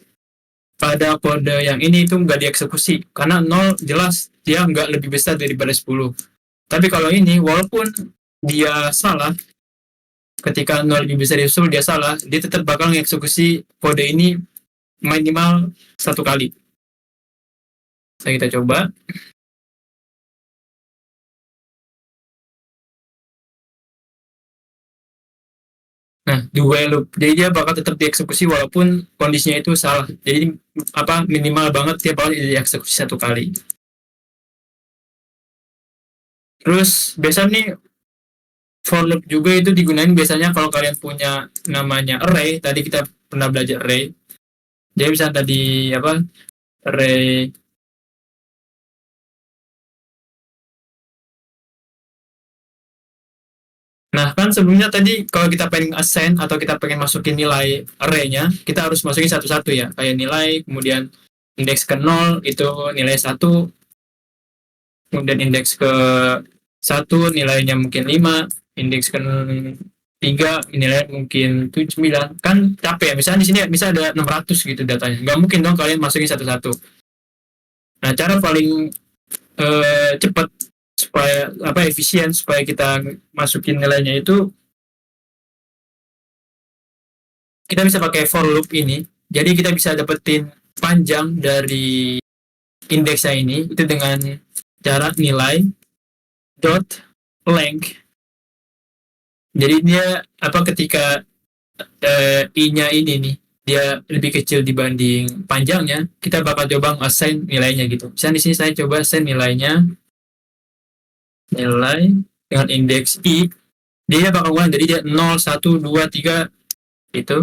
pada kode yang ini itu nggak dieksekusi karena 0 jelas dia nggak lebih besar daripada 10. Tapi kalau ini walaupun dia salah, ketika 0 lebih besar dari 10 dia salah, dia tetap bakal mengeksekusi kode ini minimal 1 kali. Nah, kita coba. Nah, di while loop. Jadi dia bakal tetap dieksekusi walaupun kondisinya itu salah. Jadi apa minimal banget dia bakal dieksekusi 1 kali. Terus biasanya nih For loop juga itu digunain biasanya kalau kalian punya namanya array. Tadi kita pernah belajar array. Jadi bisa tadi apa, array. Nah, kan sebelumnya tadi kalau kita pengen assign atau kita pengen masukin nilai array-nya, kita harus masukin satu-satu ya. Kayak nilai, kemudian indeks ke 0 itu nilai 1, kemudian indeks ke 1 nilainya mungkin 5, indeks ke 3 nilai mungkin 7, 9. Kan capek ya. Misalnya di sini bisa ada 600 gitu datanya. Nggak mungkin dong kalian masukin satu-satu. Nah, cara paling cepat supaya apa efisien supaya kita masukin nilainya itu kita bisa pakai for loop ini. Jadi kita bisa dapetin panjang dari indeksnya ini itu dengan cara nilai dot length. Jadi dia apa ketika i-nya ini nih dia lebih kecil dibanding panjangnya, kita bakal coba assign nilainya gitu. Misalnya di sini saya coba assign nilai dengan indeks i, dia bakal ulang dari dia 0, 1, 2, 3 itu.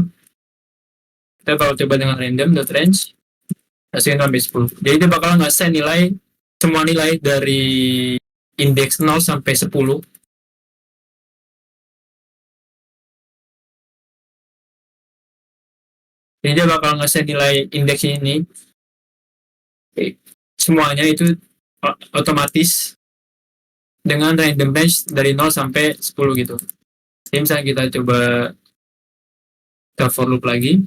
Kita bakal coba dengan random.range hasilnya sampai 10. Jadi dia bakal ngasih nilai semua nilai dari indeks 0 sampai 10. Jadi dia bakal ngasih nilai indeks ini semuanya itu otomatis dengan random range dari 0 sampai 10 gitu. Jadi misalnya kita coba kita for loop lagi.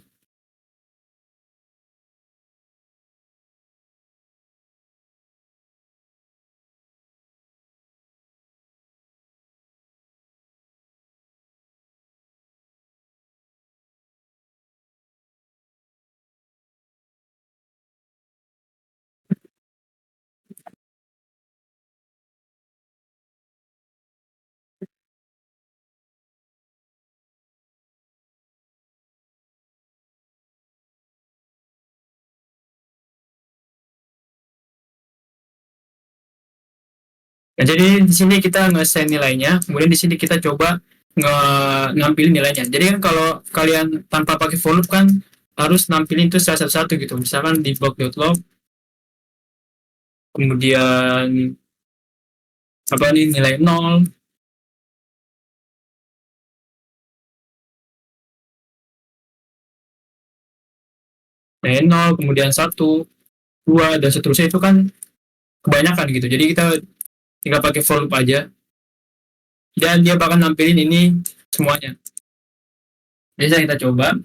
Nah, jadi di sini kita nge-send nilainya, kemudian di sini kita coba nampilin nilainya. Jadi kan kalau kalian tanpa pakai for loop kan harus nampilin itu satu-satu gitu. Misalkan di box.log, kemudian apa nih nilai 0, nilai 0, kemudian 1, 2, dan seterusnya itu kan kebanyakan gitu. Jadi kita tinggal pakai for loop aja, dan dia bakal nampilin ini semuanya. Bisa kita coba.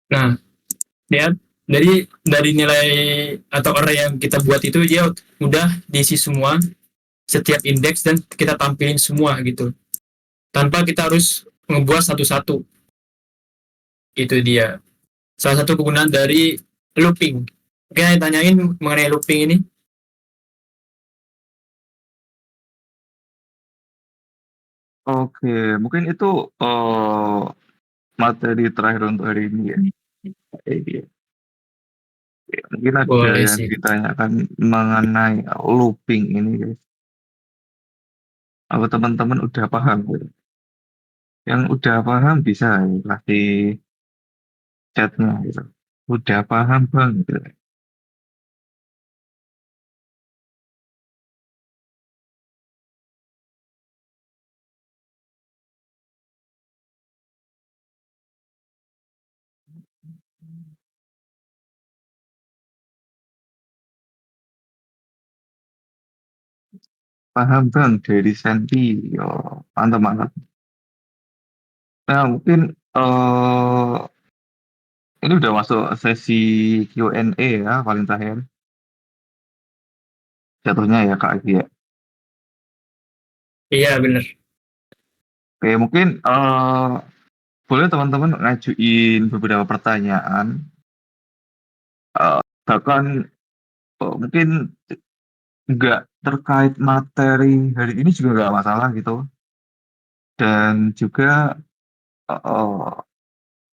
Nah, lihat dari nilai atau array yang kita buat itu dia udah diisi semua setiap indeks dan kita tampilin semua gitu tanpa kita harus ngebuat satu-satu. Itu dia salah satu kegunaan dari looping. Oke, tanyain mengenai looping ini.
Oke, mungkin itu materi terakhir untuk hari ini ya. Iya. Ya, mungkin ada
Boleh
yang
sih.
ditanyakan mengenai looping ini, guys. Apa teman-teman udah paham gitu? Yang udah paham bisa ya, kasih chatnya gitu. Udah paham bang gitu. Paham bang dari Santi. Yo, mantap mantap. Nah mungkin ini udah masuk sesi Q&A ya paling terakhir jatuhnya ya Kak Agi ya.
Iya bener.
Oke mungkin boleh teman-teman ngajuin beberapa pertanyaan. Bahkan mungkin nggak terkait materi hari ini juga nggak masalah gitu. Dan juga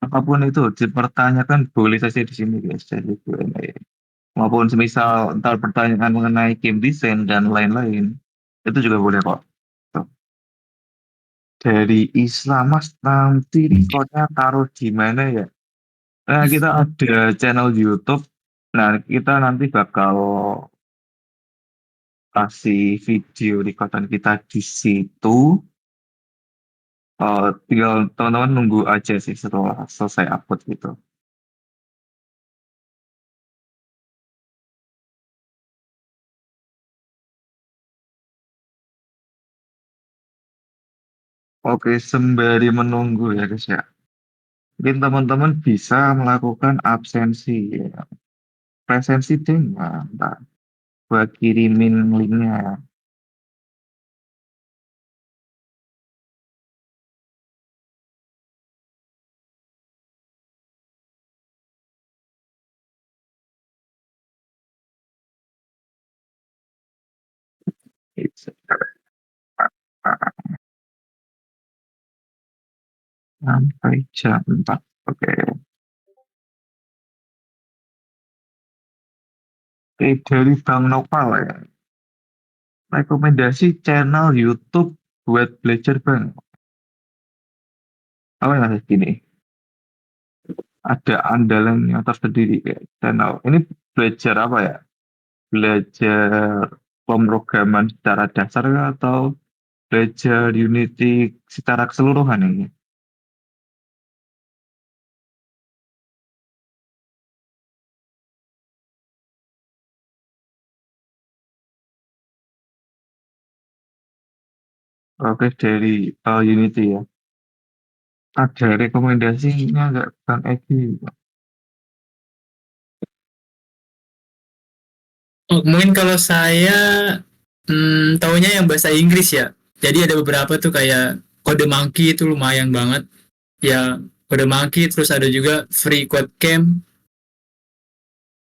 apapun itu dipertanyakan boleh saja di sini guys, jadi Q&A. Maupun semisal ntar pertanyaan mengenai game design dan lain-lain, itu juga boleh kok. Tuh. Dari Islam Mas, nanti recordnya taruh di mana ya? Nah, kita ada channel YouTube. Nah, kita nanti bakal kasih video recordan kita di situ. Tinggal teman-teman nunggu aja sih setelah selesai upload gitu. Oke, sembari menunggu ya guys ya. Mungkin teman-teman bisa melakukan absensi ya. Presensi deh, ntar gua kirimin linknya. It's sampai jam 4. Oke. Oke, dari Bang Nopal ya. Rekomendasi channel YouTube buat belajar Bang. Apa yang ada gini? Ada andalan yang tersendiri kayak channel. Ini belajar apa ya? Belajar pemrograman secara dasar kah, atau belajar Unity secara keseluruhan ini? Oke, dari Unity ya. Ada rekomendasinya nggak Bang Egi?
Oh, mungkin kalau saya taunya yang bahasa Inggris ya. Jadi ada beberapa tuh kayak Code Monkey itu lumayan banget. Ya, Code Monkey terus ada juga Free Code Camp.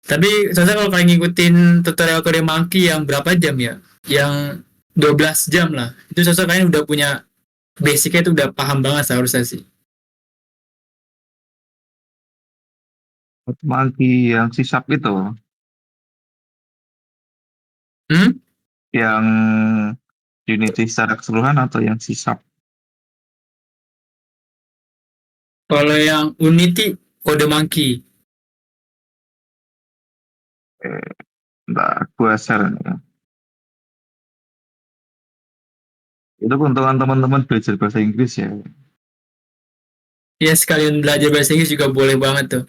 Tapi saya kalau kalian ngikutin tutorial Code Monkey yang berapa jam ya? Yang 12 jam lah. Itu sosok kalian udah punya basicnya itu udah paham banget seharusnya sih.
Monkey yang sisap itu,
Hmm?
yang Unity secara keseluruhan atau yang sisap?
Kalau yang Unity Code Monkey.
Eh, Nggak, gua share nih. Itu keuntungan teman-teman belajar bahasa Inggris ya.
Ya sekalian belajar bahasa Inggris juga boleh banget tuh.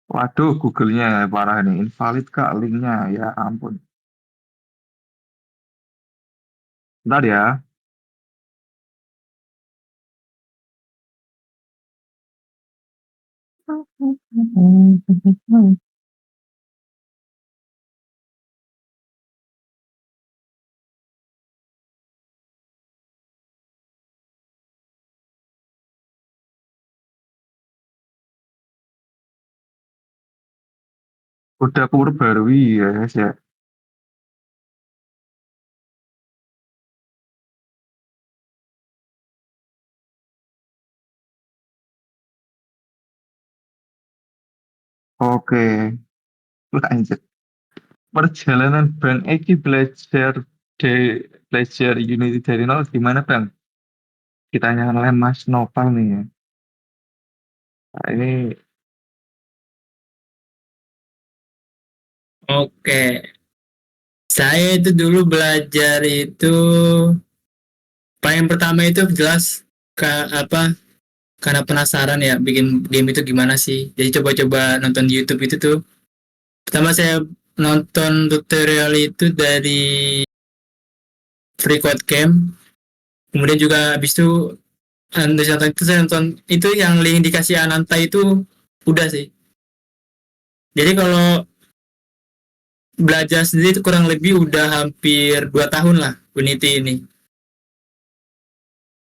Waduh, Google-nya parah nih. Invalid kak linknya. Ya ampun. Ntar ya. Udah aku perbarui ya guys ya. Oke, lanjut. Perjalanan Bang Eki belajar Unity dari nol gimana Bang? Kita nyalain Mas Nopal nih ya. Nah, ini
Oke. Saya itu dulu belajar itu paling pertama itu jelas apa karena penasaran ya bikin game itu gimana sih. Jadi coba-coba nonton di YouTube itu tuh. Pertama saya nonton tutorial itu dari Free Code Camp. Kemudian juga habis itu itu saya nonton itu yang link dikasih Ananta itu udah sih. Jadi kalau belajar sendiri itu kurang lebih udah hampir 2 tahun lah Unity ini.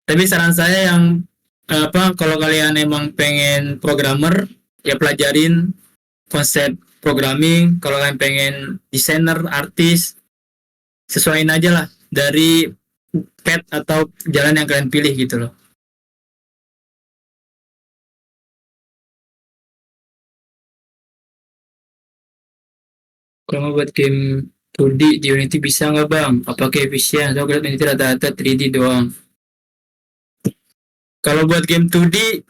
Tapi saran saya yang apa kalau kalian emang pengen programmer ya pelajarin konsep programming. Kalau kalian pengen desainer, artis, sesuaiin aja lah dari path atau jalan yang kalian pilih gitu loh. Kalau mau buat game 2D di Unity bisa nggak bang? Apakah efisien? Saya lihat Unity rata-rata 3D doang. Kalau buat game 2D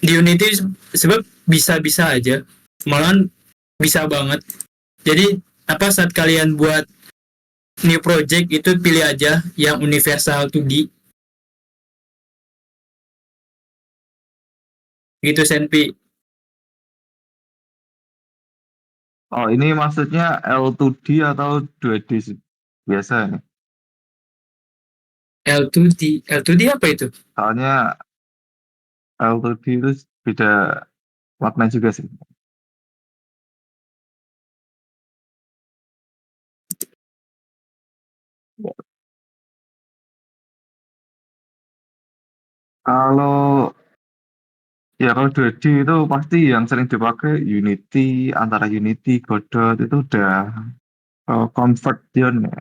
di Unity sebab bisa-bisa aja. Malahan bisa banget. Jadi apa saat kalian buat new project itu pilih aja yang universal 2D gitu Senpi.
Oh, ini maksudnya L2D atau 2D sih? Biasa nih.
L2D apa itu?
Soalnya L2D itu beda warna juga sih. Kalau kalau 2D itu pasti yang sering dipakai Unity, antara Unity, Godot itu udah comfort zone ya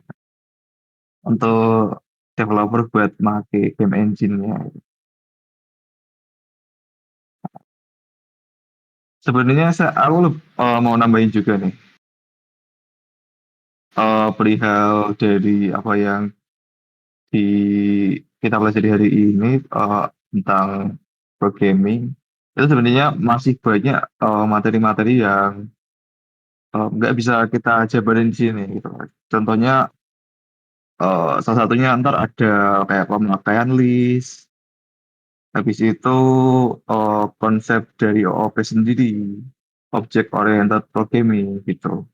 untuk developer buat make game engine-nya. Sebenarnya mau nambahin juga nih perihal dari apa yang di kita pelajari hari ini tentang programming itu sebenarnya masih banyak materi-materi yang nggak bisa kita jabarin di sini gitu. Contohnya salah satunya ntar ada kayak pemakaian list, habis itu konsep dari OOP sendiri, Object Oriented Programming gitu.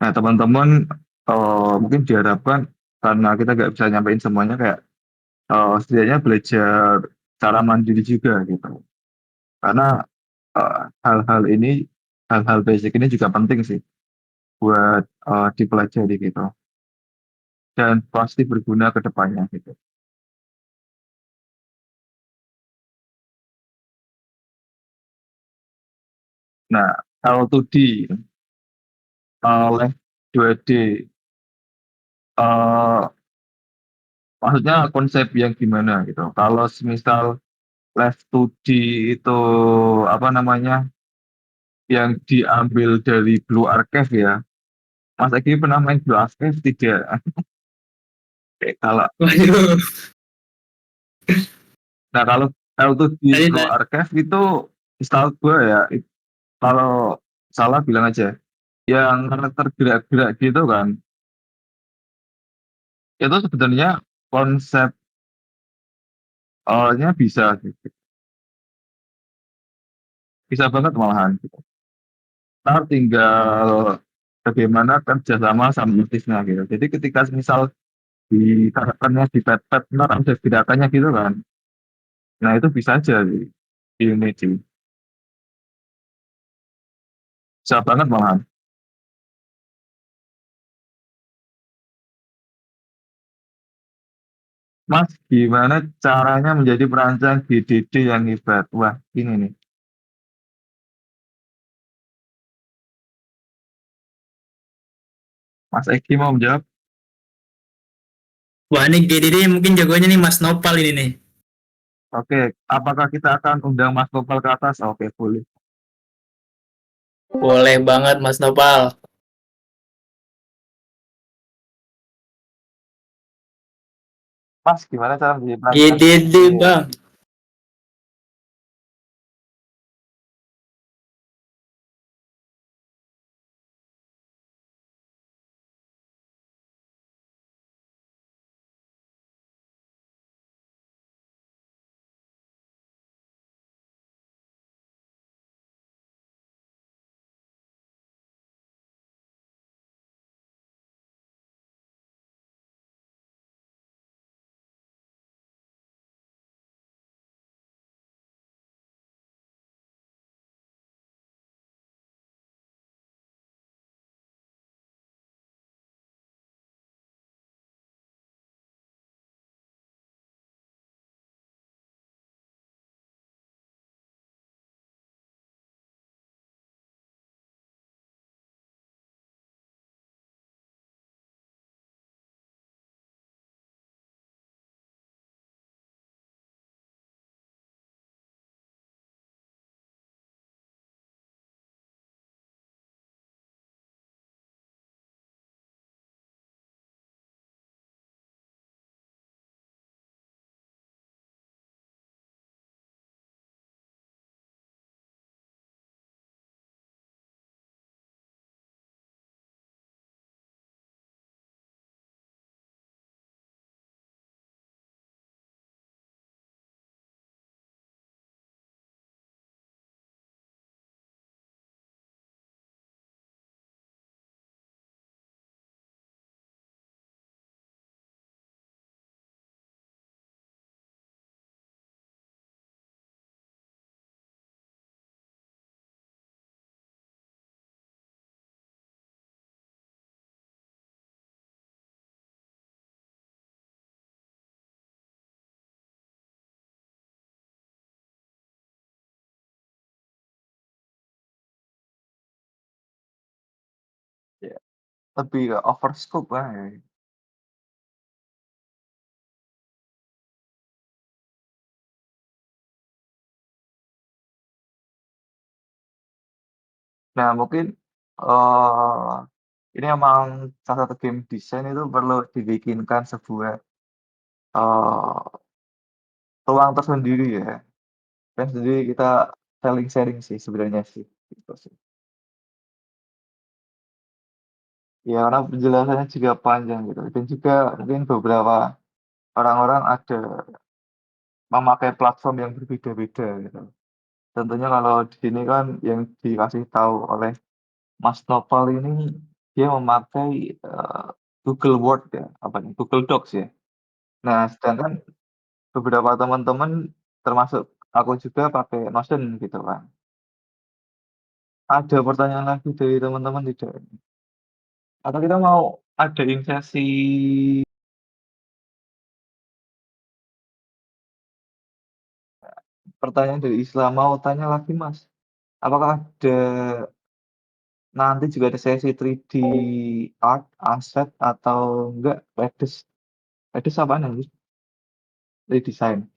Nah teman-teman mungkin diharapkan karena kita nggak bisa nyampein semuanya kayak setidaknya belajar cara mandiri juga gitu. Karena hal-hal ini, hal-hal basic ini juga penting sih buat dipelajari gitu. Dan pasti berguna ke depannya gitu. Nah, L2D, oleh 2D, eh, maksudnya konsep yang gimana gitu. Kalau misal Left 2D itu apa namanya yang diambil dari Blue Archive ya. Mas Egi pernah main Blue Archive tidak? Kalau
Waduh,
nah kalau L2D
tadi
Blue Archive itu setahu gue ya, kalau salah bilang aja. Yang karakter gerak-gerak gitu kan, itu sebenarnya konsep awalnya bisa gitu. Bisa banget malahan gitu. Ntar tinggal bagaimana kerjasama sama artisnya gitu. Jadi ketika misal di karakternya di pet-pet ntar ada gerakannya gitu kan. Nah itu bisa aja di Unity. Bisa banget malahan. Mas, gimana caranya menjadi perancang GDD yang hebat? Wah, ini nih. Mas Eki mau menjawab?
wah ini GDD mungkin jagonya nih Mas Nopal ini nih.
Oke, apakah kita akan undang Mas Gopal ke atas? Oke, boleh.
Boleh banget Mas Nopal.
Mas, gimana cara menjadi perancang
GDD
GDD ya?
bang.
lebih ke over scope kan ya. Nah mungkin, ini emang salah satu game design itu perlu dibikinkan sebuah, eee, ruang tersendiri ya, dan sendiri kita sharing-sharing sih sebenarnya sih, gitu sih. Ya karena penjelasannya juga panjang gitu dan juga mungkin beberapa orang-orang ada memakai platform yang berbeda-beda gitu. Tentunya kalau di sini kan yang dikasih tahu oleh Mas Nopal ini dia memakai, Google Word ya, apa nih, Google Docs ya. Nah sedangkan beberapa teman-teman termasuk aku juga pakai Notion gitu kan. Ada pertanyaan lagi dari teman-teman tidak? Atau kita mau adain sesi pertanyaan dari Islam, mau tanya lagi Mas, apakah ada nanti juga ada sesi 3D art, aset, atau enggak Redes? Redes apaan anjir? Redesign?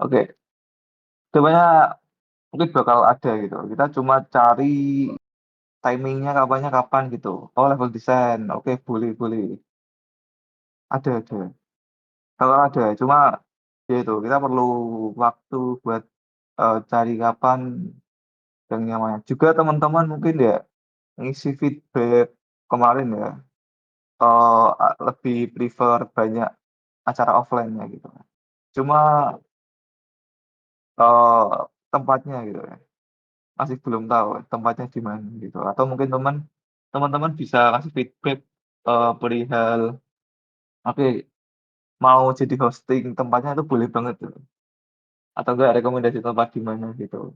Oke, semuanya mungkin bakal ada gitu, kita cuma cari timing-nya kapannya kapan gitu. Oh level design, oke boleh boleh. Ada. Kalau ada, cuma ya itu kita perlu waktu buat, cari kapan yang nyaman. Juga teman-teman mungkin ya ngisi feedback kemarin ya, lebih prefer banyak acara offline-nya gitu. Cuma, eee, tempatnya gitu ya, masih belum tahu tempatnya di mana gitu, atau mungkin teman-teman bisa kasih feedback, perihal, oke mau jadi hosting tempatnya itu boleh banget tuh, atau enggak rekomendasi tempat di mana gitu.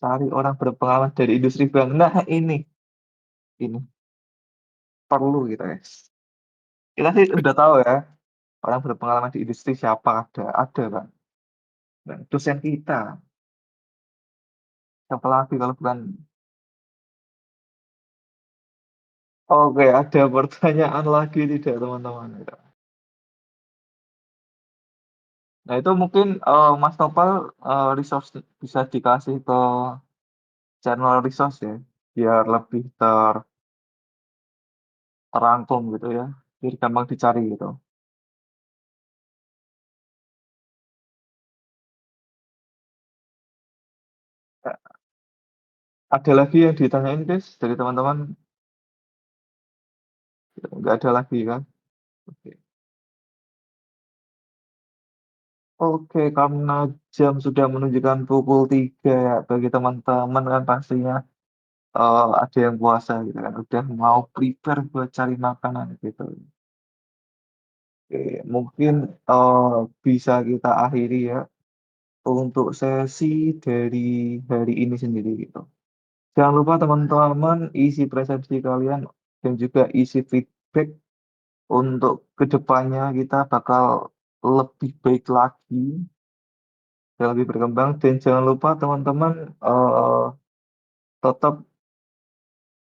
Cari orang berpengalaman dari industri Bang. Nah ini perlu gitu ya. Kita sih udah tahu ya, orang berpengalaman di industri siapa ada Bang, dan dosen kita, siapa lagi kalau bukan oke ada pertanyaan lagi tidak teman-teman gitu. Nah itu mungkin, Mas Nopal, resource bisa dikasih ke channel resource ya, biar lebih terangkum gitu ya, biar gampang dicari gitu. Ada lagi yang ditanyain guys dari teman-teman? Nggak ada lagi kan? Oke. Oke, karena jam sudah menunjukkan pukul 3 ya, bagi teman-teman kan pastinya, ada yang puasa gitu kan, udah mau prepare buat cari makanan gitu. Oke, mungkin, bisa kita akhiri ya, untuk sesi dari hari ini sendiri gitu. Jangan lupa teman-teman isi persepsi kalian dan juga isi feedback untuk kedepannya kita bakal lebih baik lagi dan lebih berkembang dan jangan lupa teman-teman, tetap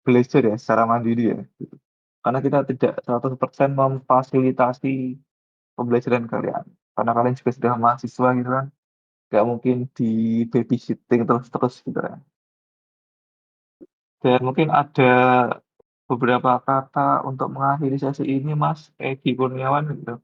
belajar ya secara mandiri ya, gitu. Karena kita tidak 100% memfasilitasi pembelajaran kalian, karena kalian juga sudah mahasiswa gitu kan, nggak mungkin di-babysitting terus-terus gitu kan. Dan mungkin ada beberapa kata untuk mengakhiri sesi ini Mas Egy Kurniawan gitu.